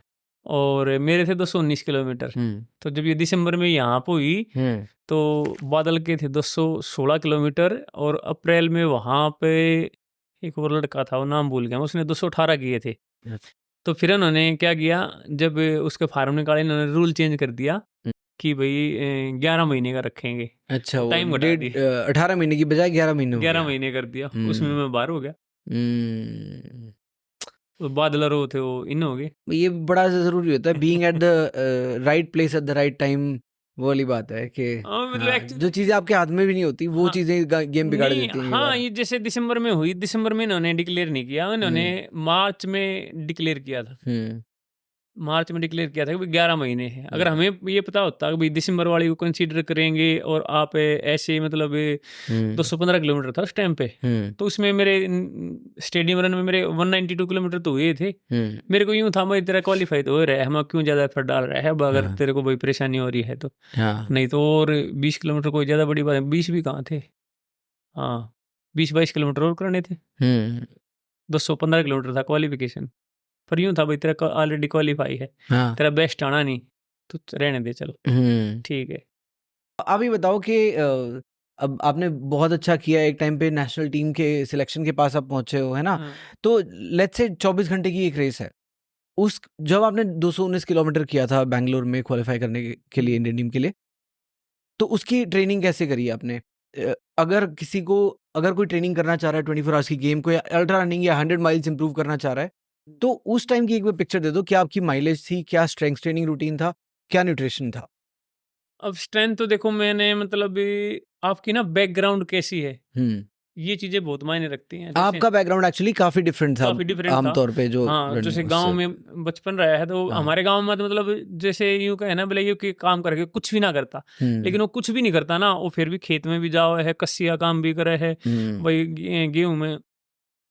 और मेरे थे 219 किलोमीटर। हम्म तो जब ये दिसंबर में यहाँ पे हुई, हम्म तो बादल के थे 216 किलोमीटर, और अप्रैल में वहाँ पे एक और लड़का था, वो नाम भूल गया, उसने 218 किए थे। तो फिर उन्होंने क्या किया, जब उसके फार्म निकाले, इन्होंने रूल चेंज कर दिया कि भाई 11 महीने का रखेंगे। अच्छा, वो टाइम घटा दिए, 18 महीने की बजाय 11 महीने हो 11 गया। महीने कर दिया। उसमें मैं बाहर हो गया, हम्म। तो बादल और वो थे वो इन हो गए। ये बड़ा जरूरी होता है, being at the right place at the right time. वो वाली बात है कि हाँ, मतलब हाँ, जो चीजें आपके हाथ में भी नहीं होती वो हाँ, चीजें गेम बिगाड़ नहीं, देती हैं कई हाँ, बार। ये जैसे दिसंबर में हुई, दिसंबर में इन्होंने डिक्लेयर नहीं किया, इन्होंने मार्च में डिक्लेयर किया था। हम्म मार्च में डिक्लेयर किया था कि 11 महीने हैं। अगर हम्म हमें ये पता होता कि भाई दिसंबर वाली को कंसीडर करेंगे, और आप ऐसे मतलब हम्म 215 किलोमीटर था उस टाइम पे, हम्म तो उसमें मेरे स्टेडियम रन में मेरे 192 किलोमीटर तो हुए थे। हम्म मेरे को यूं था, मैं तेरा क्वालिफाई तो हो रहा है, हम क्यों ज़्यादा एफर्ट डाल रहे हैं अब, अगर हाँ तेरे को कोई परेशानी हो रही है तो। हाँ नहीं तो और 20 किलोमीटर कोई ज़्यादा बड़ी बात है, 20 भी कहाँ थे, हाँ 20-22 किलोमीटर और करने थे। हम्म 215 किलोमीटर था क्वालिफिकेशन। पर यूं था भाई तेरा ऑलरेडी क्वालिफाई है, हाँ तेरा बेस्ट आना नहीं, तो रहने दे, चलो हम्म। ठीक है। आप ये बताओ कि अब आपने बहुत अच्छा किया, एक टाइम पे नेशनल टीम के सिलेक्शन के पास आप पहुंचे हो, है ना? हाँ। तो लेट्स से 24 घंटे की एक रेस है, उस जब आपने 219 किलोमीटर किया था बैंगलोर में क्वालिफाई करने के लिए इंडियन टीम के लिए, तो उसकी ट्रेनिंग कैसे करी आपने? अगर किसी को, अगर कोई ट्रेनिंग करना चाह रहा है 24 आवर्स की गेम को, या अल्ट्रा रनिंग या 100 माइल्स इंप्रूव करना चाह रहा है, तो उस टाइम की एक बार पिक्चर दे दो। क्या आपकी माइलेज थी, क्या स्ट्रेंथ ट्रेनिंग रूटीन था, क्या न्यूट्रिशन था? अब स्ट्रेंथ तो देखो, मैंने मतलब आपकी ना बैकग्राउंड कैसी है, ये चीज़ें बहुत मायने रखती हैं। जैसे आपका बैकग्राउंड एक्चुअली काफी डिफरेंट था काफ़ी डिफरेंट था। आमतौर पे जो हाँ, जैसे गाँव उससे। में बचपन रहा है, तो हाँ। हमारे गाँव में तो मतलब जैसे यूँ कहे ना, भले ये कि काम करके कुछ भी ना करता, हम्म लेकिन वो कुछ भी नहीं करता ना, वो फिर भी खेत में भी जाओ है, कस्सी का काम भी करे है, हम्म भाई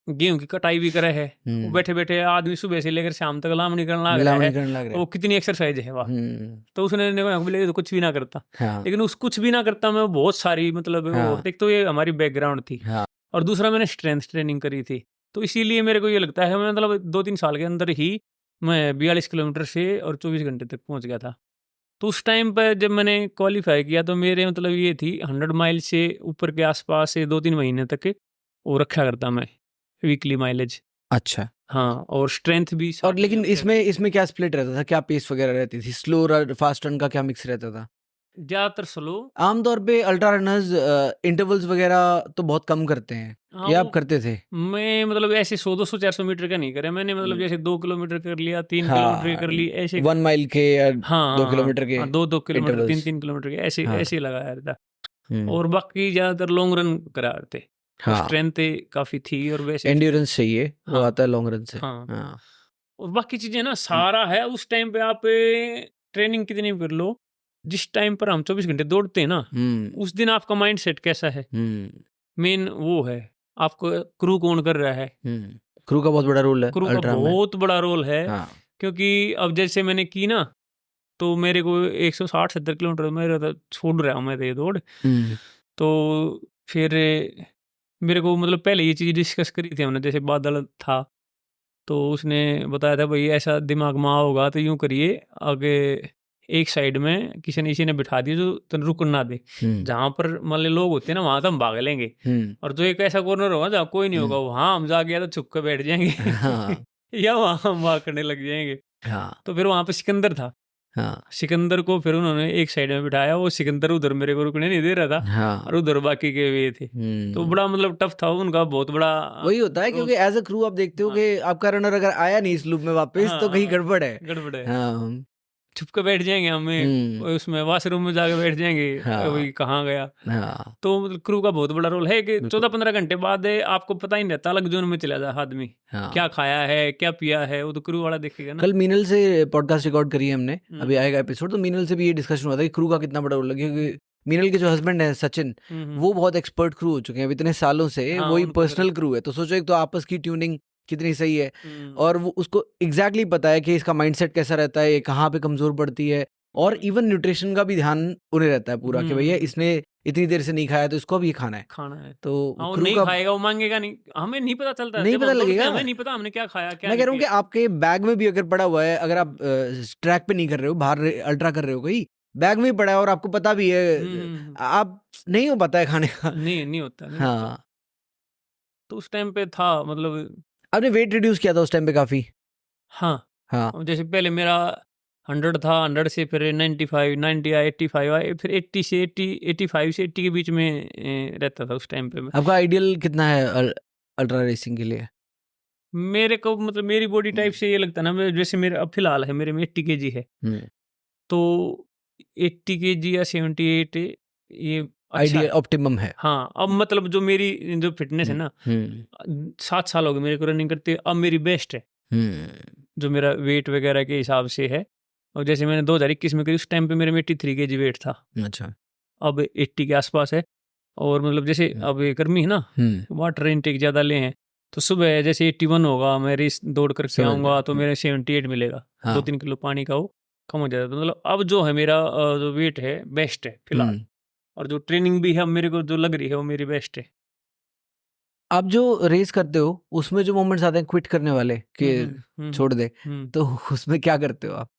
गेहूं की कटाई भी करे है। वो हम्म बैठे बैठे आदमी सुबह से लेकर शाम तक लामनी करने लग रहा गुलामनी है, करने लग रहा वो कितनी एक्सरसाइज है वाह। है। तो उसने बोले तो कुछ भी ना करता, हाँ लेकिन उस कुछ भी ना करता में वो बहुत सारी मतलब वो, हाँ एक तो ये हमारी बैकग्राउंड थी, हाँ और दूसरा मैंने स्ट्रेंथ ट्रेनिंग करी थी। तो इसीलिए मेरे को ये लगता है, मैं मतलब 2-3 साल के अंदर ही मैं 42 किलोमीटर से और 24 घंटे तक पहुंच गया था। तो उस टाइम पर जब मैंने क्वालिफाई किया, तो मेरे मतलब ये थी 100 माइल से ऊपर के आसपास से 2-3 महीने तक वो रखा करता मैं, वीकली माइलेज। अच्छा। हाँ, और स्ट्रेंथ भी और साथ में लेकिन अब क्या, इसमें क्या स्प्लिट रहता था, क्या पेस वगैरह रहती थी, स्लो रन फास्ट रन का क्या मिक्स रहता था? ज़्यादातर स्लो। आमतौर पे अल्ट्रा रनर्स इंटरवल्स वगैरह तो बहुत कम करते हैं, हाँ, ये आप वो करते थे? मैं मतलब ऐसे 100-200-400 मीटर का नहीं करे मैंने, मतलब जैसे 2 किलोमीटर कर लिया, 3 किलोमीटर के हाँ, कर ली, ऐसे। 1 माइल के या हाँ, 2 किलोमीटर के हाँ, 2-2 किलोमीटर, इंटरवल्स। 3-3 किलोमीटर के, ऐसे हाँ। ऐसे लगाया था। हम्म और बाकी ज़्यादातर लॉन्ग रन करा थे। तो हाँ, स्ट्रेंथ काफ़ी थी, और वैसे एंड्योरेंस चाहिए, वो हाँ, आता है लॉन्ग रन से। हाँ। हाँ। और बाकी चीज़ें ना सारा है, उस टाइम पे आप ट्रेनिंग कितनी भी कर लो, जिस टाइम पर हम 24 घंटे दौड़ते हैं ना, हम्म उस दिन आपका माइंडसेट कैसा है, हम्म मेन वो है। आपको क्रू कौन कर रहा है, क्रू का बहुत बड़ा रोल है क्रू का अल्ट्रा में। बहुत बड़ा रोल है। हाँ। क्योंकि अब जैसे मैंने की ना, तो मेरे को 160-70 किलोमीटर मेरे तो छोड़ रहा हूँ मैं तो ये दौड़। हम्म तो फिर मेरे को मतलब पहले ये चीज़ डिस्कस करी थी हमने, जैसे बादल था, तो उसने बताया था भाई ऐसा दिमाग में होगा तो यूँ करिए, आगे एक साइड में किसी ने बिठा दिया जो तो रुक ना दे, जहाँ पर मान लो लोग होते हैं ना वहां तो हम भाग लेंगे, और जो एक ऐसा कॉर्नर होगा जहाँ कोई नहीं होगा वहां हम जाके या तो छुप के बैठ जाएंगे हाँ या वहां हम भाग करने लग जाएंगे। हाँ तो फिर वहां पे सिकंदर था, हाँ सिकंदर को फिर उन्होंने एक साइड में बिठाया, वो सिकंदर उधर मेरे को रुकने नहीं दे रहा था हाँ और उधर बाकी के वे थे। तो बड़ा मतलब टफ था उनका, बहुत बड़ा वही होता है क्योंकि एज अ क्रू आप देखते हो कि आपका रनर अगर आया नहीं इस लूप में वापस तो कहीं गड़बड़ है। गड़बड़ है, हाँ छुप के बैठ जाएंगे हमें उसमें वाशरूम में जाके बैठ जाएंगे, वही कहाँ गया। हाँ तो मतलब क्रू का बहुत बड़ा रोल है कि 14-15 घंटे बाद आपको पता ही नहीं रहता, अलग जोन में चला जाए आदमी, क्या खाया है क्या पिया है वो तो क्रू वाला देखेगा ना। कल मीनल से पॉडकास्ट रिकॉर्ड करी है हमने, अभी आएगा एपिसोड, तो मीनल से भी ये डिस्कशन हुआ था कि क्रू का कितना बड़ा रोल है, क्योंकि मीनल के जो हस्बैंड है सचिन वो बहुत एक्सपर्ट क्रू हो चुके हैं, इतने सालों से वही पर्सनल क्रू है। तो सोचो एक तो आपस की ट्यूनिंग कितनी सही है, और वो उसको एग्जैक्टली पता है कि इसका माइंडसेट कैसा रहता है, कहाँ पे कमजोर पड़ती है, और इवन न्यूट्रिशन का भी ध्यान उन्हें रहता है पूरा कि भैया इसने इतनी देर से नहीं खाया तो इसको भी खाना है। तो वो नहीं खाएगा, वो मांगेगा नहीं, हमें नहीं पता चलता, नहीं पता लगेगा, हमें नहीं पता हमने क्या खाया क्या। मैं कह रहा हूँ कि आपके बैग में भी अगर पड़ा हुआ है, अगर आप ट्रैक पे नहीं कर रहे हो, बाहर अल्ट्रा कर रहे हो, कहीं बैग में ही पड़ा है और आपको पता भी है, आप नहीं हो पाता है खाने का, नहीं होता। हाँ तो उस टाइम पे था मतलब आपने वेट रिड्यूस किया था उस टाइम पे काफी। हाँ जैसे पहले मेरा 100 था, 100 से फिर 95 90 आए, 85 आए, फिर 80 से 85 से 80 के बीच में रहता था उस टाइम पे मैं। आपका आइडियल कितना है अल्ट्रा रेसिंग के लिए? मेरे को मतलब मेरी बॉडी टाइप से ये लगता है ना, जैसे मेरे अब फिलहाल है मेरे में 80 केजी है, तो 80 केजी या 78 ये आइडियल ऑप्टिमम है। हाँ अब मतलब जो मेरी जो फिटनेस है ना, 7 साल हो गए मेरे को रनिंग करते, अब मेरी बेस्ट है जो मेरा वेट वगैरह के हिसाब से है। और जैसे मैंने 2021 में करी उस टाइम पे मेरे में 83 केजी वेट था, अच्छा अब 80 के आसपास है। और मतलब जैसे अब ये गर्मी है ना, वाटर इनटेक ज़्यादा ले हैं, तो सुबह जैसे 81 होगा, मैं रेस दौड़ करके आऊँगा तो मेरे 78 मिलेगा, 2-3 किलो पानी का वो कम हो जाता है। तो मतलब अब जो है मेरा जो वेट है बेस्ट है फिलहाल, और जो ट्रेनिंग भी है मेरे को जो लग रही है वो मेरी बेस्ट है। आप जो रेस करते हो उसमें जो मोमेंट्स आते हैं क्विट करने वाले कि छोड़ दे, तो उसमें क्या करते हो आप?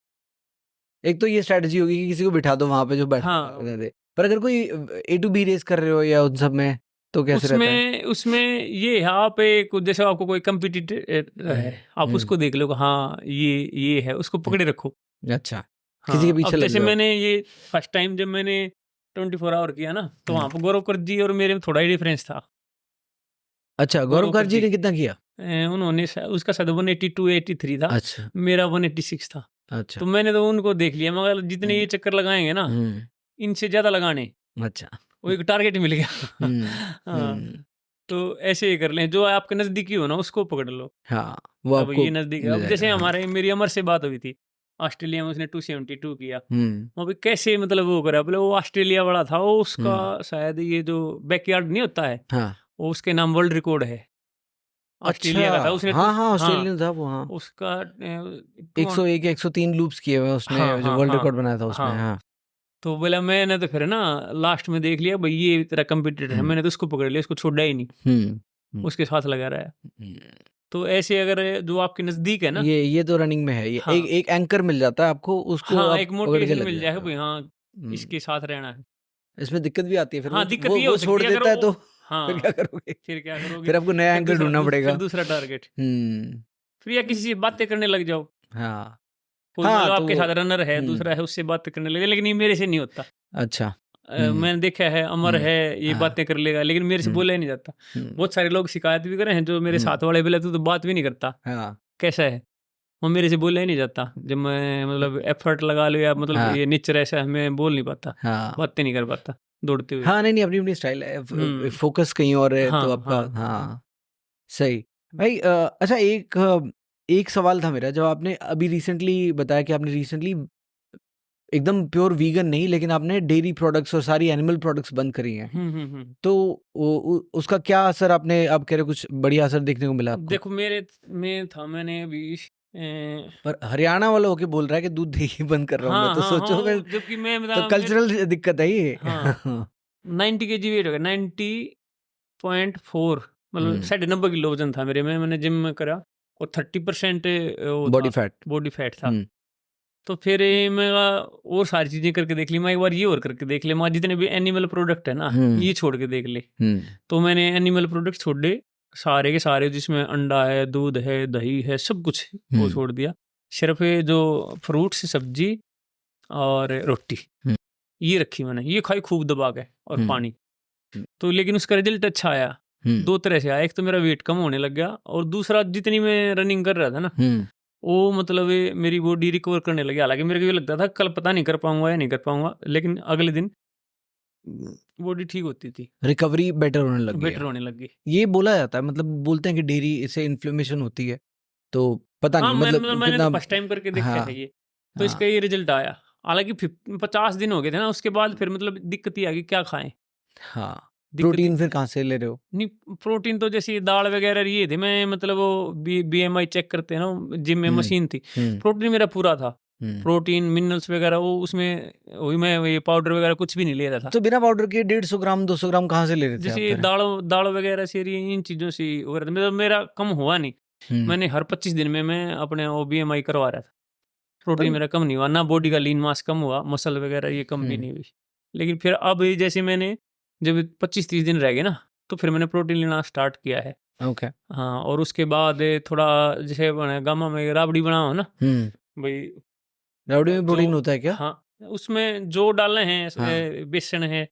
एक तो ये स्ट्रेटजी होगी कि किसी को बिठा दो वहां पे जो बैठ दे, पर अगर कोई A to B रेस कर रहे हो या उन सब में तो कैसे रहता है? उसमें ये है, आप एक जैसे आपको कोई कम्पिटिटर है, आप उसको देख लो, हाँ ये है, उसको पकड़े रखो। अच्छा किसी के पीछे अब लग जैसे जाओ। मैंने ये फर्स्ट टाइम जब मैंने 24 आवर किया ना, तो वहाँ पर गौरव जी और मेरे में थोड़ा ही डिफरेंस था। अच्छा गौरव जी ने कितना किया? उन्होंने उसका शायद 182 83 था, अच्छा मेरा 186 था। अच्छा तो मैंने तो उनको देख लिया, मगर जितने ये चक्कर लगाएंगे ना इनसे ज्यादा लगाने, अच्छा वो एक टारगेट मिल गया। हाँ तो ऐसे ही कर लें, जो आपके नजदीकी हो ना उसको पकड़ लो। हाँ वो अब आपको ये नजदीक है। अब जैसे हमारे मेरी अमर से बात हुई थी, ऑस्ट्रेलिया में उसने 272 किया, वो भी कैसे मतलब वो करा, बोले वो ऑस्ट्रेलिया वाला था, वो उसका शायद ये जो बैकयार्ड नहीं होता है, वो उसके नाम वर्ल्ड रिकॉर्ड है, ऑस्ट्रेलिया का था उसने। हाँ ऑस्ट्रेलियन था वो, हाँ उसका 101 103 लूप्स किए हुए उसने, जो वर्ल्ड रिकॉर्ड बनाया था उसमें। हाँ तो बोला मैंने तो फिर ना लास्ट में देख लिया भाई ये तेरा कंपटीटर है, मैंने तो उसको पकड़ लिया, उसको छोड़ा ही नहीं, उसके साथ लगा रहा है। तो ऐसे अगर जो आपके नजदीक है ना, ये तो रनिंग में है, ये एक एंकर मिल जाता है आपको, उसको आप एक मोटिवेशन मिल जाएगा भाई, हाँ इसके साथ रहना है। इसमें दिक्कत भी आती है फिर, दिक्कत वो छोड़ देता है तो फिर क्या करोगे? फिर आपको नया एंकर ढूंढना पड़ेगा, फिर दूसरा टारगेट, फिर या किसी से बातें करने लग जाओ। कोई हाँ मतलब आपके साथ रनर है दूसरा है, उससे बात करने लगे, लेकिन ये मेरे से नहीं होता। अच्छा मैंने देखा है अमर है ये बातें कर लेगा, लेकिन मेरे से बोला ही नहीं जाता। बहुत सारे लोग शिकायत भी करे हैं जो मेरे साथ वाले बोले तो बात भी नहीं करता, कैसा है, वो मेरे से बोला ही नहीं जाता। जब मैं मतलब एफर्ट लगा लो या मतलब ये नेचर ऐसा है, मैं बोल नहीं पाता, बातें नहीं कर पाता दौड़ते हुए। हाँ नहीं अपनी अपनी स्टाइल है, फोकस कहीं और है तो आपका सही भाई। अच्छा एक सवाल था मेरा, जब आपने अभी रिसेंटली बताया कि आपने रिसेंटली एकदम प्योर वीगन नहीं, लेकिन आपने डेयरी प्रोडक्ट्स और सारी एनिमल प्रोडक्ट्स बंद करी हैं, तो उसका क्या असर आपने, आप कह रहे कुछ बढ़िया असर देखने को मिला आपको? देखो मेरे में था, मैंने अभी पर हरियाणा वाला होके बोल रहा है कि दूध दही बंद कर रहा हूँ मैं, तो सोचो फिर जबकि मैं तो कल्चरल दिक्कत है ये। 90 केजी वेट हो गया, 90.4, मतलब 90.5 किलो वजन था मेरे में, मैंने जिम में करा और 30% बॉडी फैट था। तो फिर मैं और सारी चीजें करके देख ली, मैं एक बार ये और करके देख ले, मैं जितने भी एनिमल प्रोडक्ट है ना ये छोड़ के देख ले। तो मैंने एनिमल प्रोडक्ट छोड़ दे सारे के सारे, जिसमें अंडा है, दूध है, दही है, सब कुछ वो छोड़ दिया। सिर्फ जो फ्रूट्स, सब्जी और रोटी ये रखी मैंने, ये खाई खूब दबा के, और पानी। तो लेकिन उसका रिजल्ट अच्छा आया, दो तरह से आया। एक तो मेरा वेट कम होने लग गया, और दूसरा जितनी मैं रनिंग कर रहा था ना वो मतलब मेरी बॉडी रिकवर करने लगी। हालांकि मेरे को ये लगता था कल पता नहीं कर पाऊंगा या नहीं कर पाऊंगा, लेकिन अगले दिन बॉडी ठीक होती थी, रिकवरी बेटर होने लग बेटर होने लगी। ये बोला जाता है, मतलब बोलते हैं कि डेयरी से इन्फ्लेमेशन होती है, तो पता हाँ, नहीं मतलब मैंने कितना। तो फर्स्ट टाइम करके देखा हाँ, है ये, तो इसका ये रिजल्ट आया। हालांकि 50 दिन हो गए थे ना, उसके बाद फिर मतलब दिक्कत ही आ गई, क्या खाएं। हाँ, दिक्कत प्रोटीन फिर कहाँ से ले रहे हो? नहीं, प्रोटीन तो जैसे दाल वगैरह ये थे, मैं मतलब वो BMI चेक करते हैं ना, जिम में मशीन थी, प्रोटीन मेरा पूरा था। प्रोटीन मिनरल्स वगैरह वो उसमें, वही मैं ये पाउडर वगैरह कुछ भी नहीं ले रहा था। तो बिना पाउडर के 150 ग्राम 200 ग्राम कहाँ से ले रहे थे आप जैसे फिर? दाल वगैरह से, इन चीज़ों से हो रहा था। मतलब मेरा कम हुआ नहीं, मैंने हर 25 दिन में मैं अपने वो BMI करवा रहा था। प्रोटीन मेरा कम नहीं हुआ, ना बॉडी का लीन मास कम हुआ, मसल वगैरह ये कम भी नहीं हुई। लेकिन फिर अब जैसे मैंने जब 25-30 दिन रह गए ना, तो फिर मैंने प्रोटीन लेना स्टार्ट किया है। ओके। हाँ, और उसके बाद थोड़ा जैसे गामा में राबड़ी बनाओ ना भाई, राबड़ी में प्रोटीन जो होता है क्या? हाँ, उसमें जो डालने हैं हाँ। बेसन है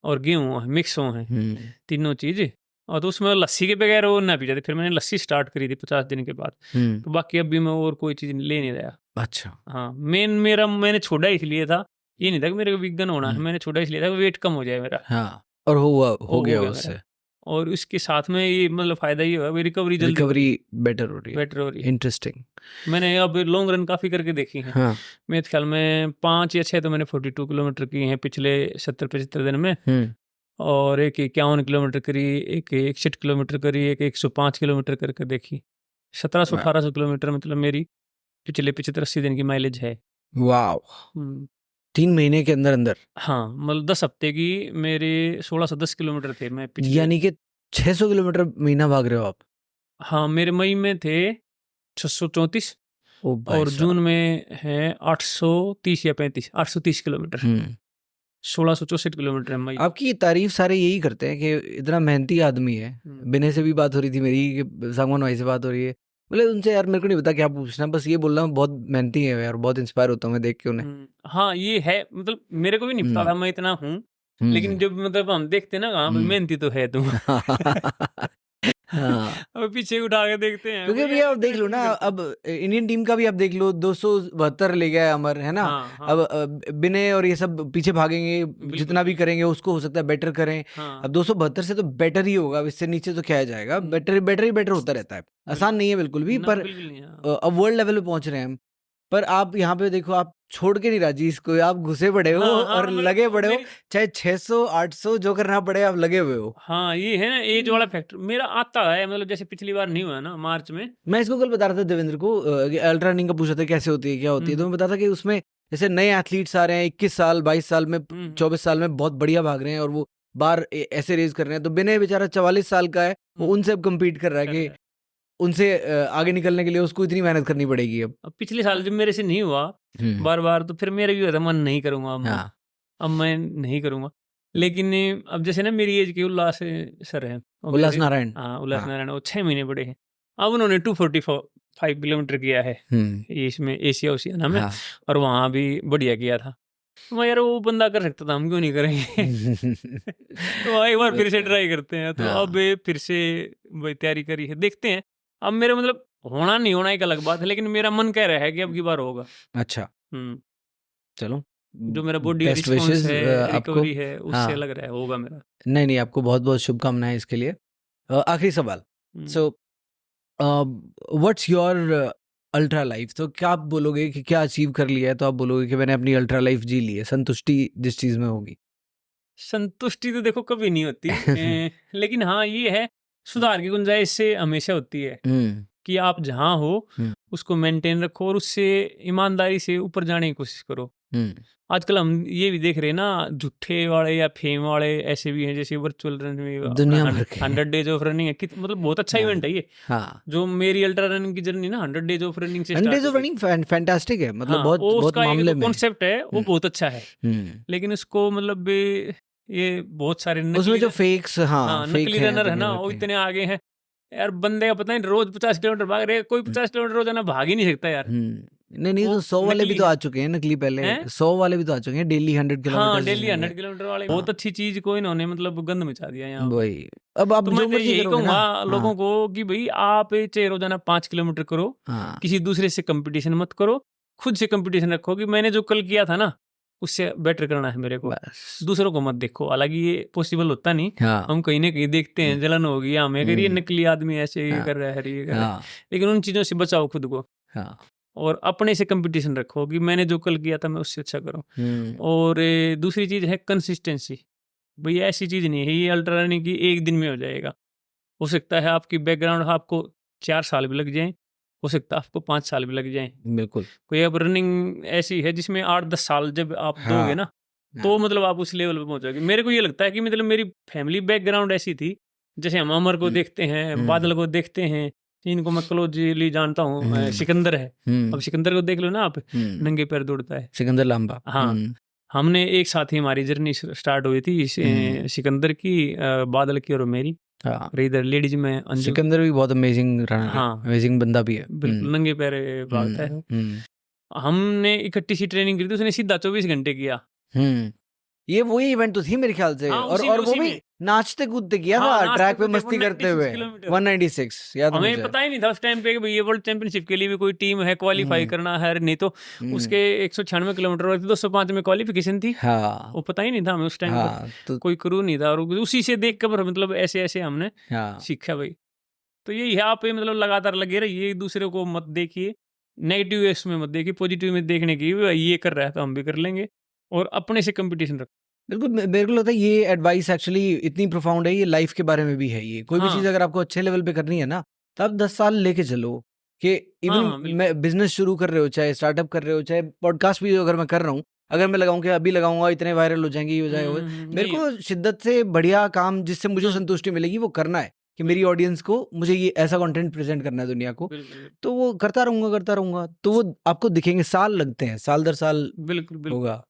और गेहूँ है, मिक्स हो हैं तीनों चीज़। और तो उसमें लस्सी के बगैर वो ना पी जाती। फिर मैंने लस्सी स्टार्ट करी थी 50 दिन के बाद। तो बाकी अभी मैं और कोई चीज़ ले नहीं रहा। अच्छा। हाँ, मैंने छोड़ा इसलिए था, ये नहीं था कि मेरे को वीगन होना है, मैंने छोड़ा इसलिए था कि वेट कम हो जाए मेरा। हाँ, और हो गया मेरा। उससे। और इसके साथ में ये मतलब फायदा ये हुआ, रिकवरी जल्दी रिकवरी बेटर हो रही है। बेटर हो रही है। इंटरेस्टिंग। मैंने अब लॉन्ग रन काफ़ी करके देखी हैं। हाँ। मेरे ख्याल में 5 या 6 तो मैंने 42 किलोमीटर की हैं पिछले 70-75 दिन में। और एक 51 किलोमीटर करी, एक 61 किलोमीटर करी, एक 105 किलोमीटर करके देखी। 1700-1800 किलोमीटर मतलब मेरी पिछले 75-80 दिन की माइलेज है। वाह। 3 महीने के अंदर अंदर? हाँ, मतलब 10 हफ्ते की मेरे 1610 किलोमीटर थे मैं पिछले। यानी कि 600 किलोमीटर महीना भाग रहे हो आप? हाँ, मेरे मई में थे 634 और जून में है 830 या 35, 830 किलोमीटर। 1664 किलोमीटर है मई। आपकी तारीफ सारे यही करते हैं कि इतना मेहनती आदमी है। बिने से भी बात हो रही थी मेरी, कि सांगवान भाई से बात हो रही है, बोले उनसे यार मेरे को नहीं पता क्या पूछना, बस ये बोल रहा हूँ बहुत मेहनती है यार, बहुत इंस्पायर होता हूँ मैं देख के उन्हें। हाँ, ये है, मतलब मेरे को भी नहीं पता था मैं इतना हूँ, लेकिन जब मतलब हम देखते ना, हाँ मेहनती तो है तुम। हाँ। अब पीछे उठा के देखते हैं, क्योंकि भैया आप देख लो ना, अब इंडियन टीम का भी आप देख लो, 272 ले गया अमर, है ना? अब बिने और ये सब पीछे भागेंगे, जितना भी करेंगे उसको हो सकता है बेटर करें। अब 272 से तो बेटर ही होगा, इससे नीचे तो क्या जाएगा, बेटर होता रहता है। आसान नहीं है बिल्कुल भी, पर अब वर्ल्ड लेवल पे पहुंच रहे हैं हम। पर आप यहाँ पे देखो, आप छोड़ के नहीं राजी इसको, आप घुसे पड़े हो और लगे पड़े हो, चाहे 600-800 जो करना पड़े आप लगे हुए हो। हाँ, ये है ना एज वाला फैक्टर मेरा आता है, मतलब जैसे पिछली बार नहीं हुआ ना मार्च में। मैं इसको कल बता रहा था देवेंद्र को, अल्ट्रा रनिंग का पूछा था कैसे होती है क्या होती है, तो मैं बता था कि उसमें जैसे नए एथलीट्स आ रहे हैं 21 साल 22 साल में 24 साल में बहुत बढ़िया भाग रहे हैं, और वो बार ऐसे रेस कर रहे हैं, तो बिना बेचारा 44 साल का है, वो उनसे अब कम्पीट कर रहा है कि उनसे आगे निकलने के लिए उसको इतनी मेहनत करनी पड़ेगी। अब पिछले साल जब मेरे से नहीं हुआ बार तो फिर मेरा भी हुआ था, मन नहीं करूंगा अब मैं नहीं करूंगा। लेकिन अब जैसे ना मेरी एज के उल्लास सर है, उल्लास नारायण, हाँ उल्लास नारायण, वो 6 महीने बड़े हैं। अब उन्होंने 245 किलोमीटर किया है इसमें एशिया ओशियाना में, और वहाँ भी बढ़िया किया था। मैं यार वो बंदा कर सकता था, हम क्यों नहीं करेंगे? तो एक बार फिर से ट्राई करते हैं। तो अब फिर से वही तैयारी करी है, देखते हैं। अब मेरा मतलब होना नहीं होना एक अलग बात है, लेकिन मेरा मन कह रहा है कि अब की बार होगा। अच्छा, चलो, जो मेरा बॉडी रिस्पॉन्स है, रिकवरी है, उससे लग रहा है होगा मेरा। नहीं, आपको बहुत बहुत शुभकामनाएं इसके लिए। आखिरी सवाल, so what's your ultra life? तो क्या आप बोलोगे कि क्या अचीव कर लिया है, तो आप बोलोगे कि मैंने अपनी अल्ट्रा लाइफ जी ली है? संतुष्टि जिस चीज में होगी। संतुष्टि तो देखो कभी नहीं होती लेकिन हाँ ये है, सुधार की गुंजाइश से हमेशा होती है कि आप जहाँ हो उसको मेंटेन रखो और उससे ईमानदारी से ऊपर जाने की कोशिश करो। आजकल हम ये भी देख रहे हैं ना, झूठे वाले या फेम वाले ऐसे भी हैं, जैसे वर्चुअल रन में दुनिया भर के 100 डेज ऑफ रनिंग है, मतलब बहुत अच्छा इवेंट है ये। हाँ, जो मेरी अल्ट्रा रनिंग की जर्नी ना 100 डेज ऑफ रनिंग से 100 डेज ऑफ रनिंग फैंटास्टिक है, मतलब बहुत बहुत मामले में कॉन्सेप्ट है वो बहुत अच्छा है, लेकिन उसको मतलब ये बहुत सारे उसमें जो फेक्स, हाँ, नकली रनर है ना, वो इतने आगे हैं यार। बंदे का पता नहीं रोज 50 किलोमीटर भाग रहे, कोई 50 किलोमीटर रोजाना भाग ही नहीं सकता यार। नहीं तो 100 वाले भी तो आ चुके हैं नकली, पहले 100 वाले भी तो आ चुके हैं, डेली 100 किलोमीटर। हाँ, डेली 100 किलोमीटर वाले बहुत अच्छी चीज को इन्होंने मतलब गंद मचा दिया यहाँ। वही, अब आप तो जो मैं यही कहूँगा लोगों हाँ, को कि भाई आप चाहे रोजाना 5 किलोमीटर करो, किसी दूसरे से कंपटीशन मत करो, खुद से कंपटीशन रखो कि मैंने जो कल किया था ना उससे बेटर करना है मेरे को, दूसरों को मत देखो। हालांकि ये पॉसिबल होता नहीं, हम कहीं ना कहीं देखते हैं, जलन होगी हमें अगर ये नकली आदमी ऐसे ये कर रहा है, ये कर रहा है, लेकिन उन चीजों से बचाओ खुद को और अपने से कंपटीशन रखो कि मैंने जो कल किया था मैं उससे अच्छा करूं। और दूसरी चीज है कंसिस्टेंसी। भाई ऐसी चीज नहीं है ये अल्ट्रा रनिंग की एक दिन में हो जाएगा, हो सकता है आपकी बैकग्राउंड आपको 4 साल भी लग जाए, हो सकता है आपको 5 साल भी लग जाए। बिल्कुल, कोई अब रनिंग ऐसी है जिसमें 8-10 साल जब आप दोगे ना तो मतलब आप उस लेवल पे पहुंचोगे। मेरे को ये लगता है कि मतलब मेरी फैमिली बैकग्राउंड ऐसी थी, जैसे हम अमर को देखते हैं, बादल को देखते हैं, इनको मैं क्लोजली जानता हूँ, सिकंदर है, अब सिकंदर को देख लो ना आप, नंगे पैर दौड़ता है, सिकंदर लांबा। हाँ, हमने एक साथ ही हमारी जर्नी स्टार्ट हुई थी सिकंदर की, बादल की और मेरी। और इधर लेडीज में अंजू। सिकंदर भी बहुत अमेजिंग रनर है, हाँ, अमेजिंग बंदा भी है, बिल्कुल नंगे पैर भागता है। हमने इकट्ठी सी ट्रेनिंग की थी, उसने सीधा 24 घंटे किया। ये वही इवेंट तो थी मेरे ख्याल से। और वो भी नाचते कूदते किया था, ट्रैक पे मस्ती करते हुए 196 याद है मुझे। हमें पता ही नहीं था उस टाइम पे कि ये वर्ल्ड चैंपियनशिप के लिए भी कोई टीम है, क्वालिफाई करना है, नहीं तो उसके 196 किलोमीटर और 205 में क्वालिफिकेशन थी। हाँ, वो पता ही नहीं था हमें उस टाइम पे, कोई क्रू नहीं था, और उसी से देख कर मतलब ऐसे ऐसे हमने सीखा भाई। तो यही है, आप मतलब लगातार लगे रहिए, एक दूसरे को मत देखिए, नेगेटिव वेस्ट में मत देखिए, पॉजिटिव में देखने की ये कर रहा है तो हम भी कर लेंगे, और अपने से कंपटीशन रख। बिल्कुल, मेरे को लगता है ये एडवाइस एक्चुअली इतनी प्रोफाउंड है, ये लाइफ के बारे में भी है। ये कोई भी चीज़ अगर आपको अच्छे लेवल पे करनी है ना, तो आप 10 साल लेके चलो कि इवन मैं बिजनेस शुरू कर रहे हो, चाहे स्टार्टअप कर रहे हो, चाहे पॉडकास्ट भी अगर मैं कर रहा हूँ, अगर मैं लगाऊं कि अभी लगाऊंगा इतने वायरल हो जाएंगे, ये हो जाएगा, मेरे को शिद्दत से बढ़िया काम जिससे मुझे संतुष्टि मिलेगी वो करना है कि मेरी ऑडियंस को मुझे ये ऐसा कंटेंट प्रेजेंट करना है दुनिया को, तो वो करता रहूंगा, तो वो आपको दिखेंगे। साल लगते हैं, साल दर साल बिल्कुल होगा।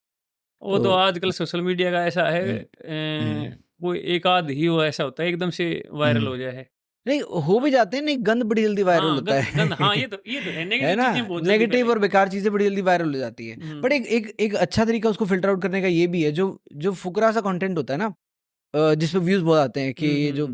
वो तो आजकल सोशल मीडिया का ऐसा है, कोई एक आध ही वो ऐसा होता है एकदम से वायरल हो जाए, नहीं हो भी जाते हैं, नहीं गंद बड़ी जल्दी वायरल होता है। हाँ, ये तो है ना, नेगेटिव और बेकार चीजें बड़ी जल्दी वायरल हो जाती है। बट एक अच्छा तरीका उसको फिल्टर आउट करने का ये भी है, जो फुकरा सा कंटेंट होता है ना, जिसपे व्यूज बहुत आते हैं कि ये जो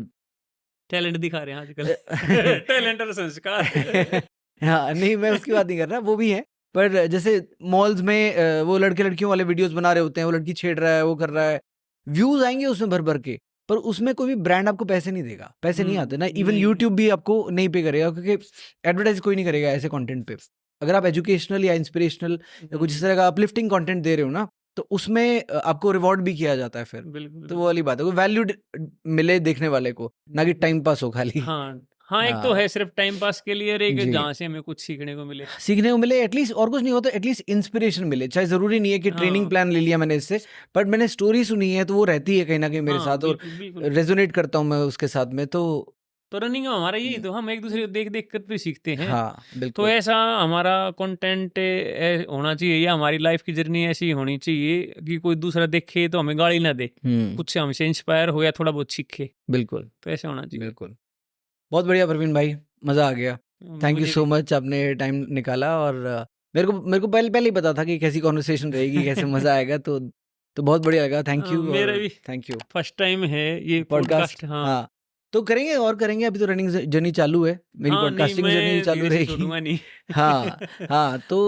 टैलेंट दिखा रहे हैं आजकल टैलेंट और संस्कार। हाँ, नहीं मैं उसकी बात नहीं कर रहा, वो भी है, पर जैसे मॉल्स में वो लड़के लड़कियों वाले वीडियोस बना रहे होते हैं, वो लड़की छेड़ रहा है, वो कर रहा है, व्यूज आएंगे उसमें भर भर के, पर उसमें कोई भी ब्रांड आपको पैसे नहीं देगा, पैसे नहीं आते ना, इवन यूट्यूब भी आपको नहीं पे करेगा, क्योंकि एडवर्टाइज कोई नहीं करेगा ऐसे कंटेंट पे। अगर आप एजुकेशनल या इंस्पिरेशनल या कुछ इस तरह का अपलिफ्टिंग कंटेंट दे रहे हो ना, तो उसमें आपको रिवॉर्ड भी किया जाता है फिर। तो वो वाली बात है, वैल्यू मिले देखने वाले को, ना कि टाइम पास हो खाली। हाँ, एक तो है सिर्फ टाइम पास के लिए, और एक जहाँ से हमें कुछ सीखने को मिले, एटलीस्ट, और कुछ नहीं होता, एटलीस्ट इंस्पिरेशन मिले। चाहे जरूरी नहीं है कि ट्रेनिंग प्लान ले लिया मैंने इससे, बट मैंने स्टोरी सुनी है तो वो रहती है कहीं ना कहीं मेरे साथ, और रेजोनेट करता हूँ मैं उसके साथ में। तो रनिंग में हमारा यही तो, हम एक दूसरे को देख देख कर तो सीखते हैं। हाँ, बिल्कुल। तो ऐसा हमारा कंटेंट होना चाहिए, या हमारी लाइफ की जर्नी ऐसी होनी चाहिए कि कोई दूसरा देखे तो हमें गाली ना दे, कुछ से हमसे इंस्पायर हो या थोड़ा बहुत सीखे। बिल्कुल, तो ऐसा होना चाहिए। बिल्कुल, बहुत बढ़िया प्रवीण भाई, मजा आ गया। थैंक यू सो मच, आपने टाइम निकाला, और मेरे को पहले ही पता था कि कैसी कॉन्वर्सेशन रहेगी, कैसे मजा आएगा, तो बहुत बढ़िया लगा। Thank you. मेरा भी थैंक यू, फर्स्ट टाइम है ये पॉडकास्ट। हाँ, तो करेंगे और करेंगे, अभी तो रनिंग जर्नी चालू है, मेरी पॉडकास्टिंग जर्नी चालू रहेगी। हाँ, तो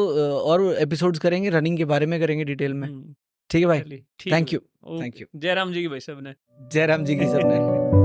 और एपिसोड्स करेंगे, रनिंग के बारे में करेंगे डिटेल में। ठीक है भाई, थैंक यू। जयराम जी की भाई सबने। जयराम जी की सबने।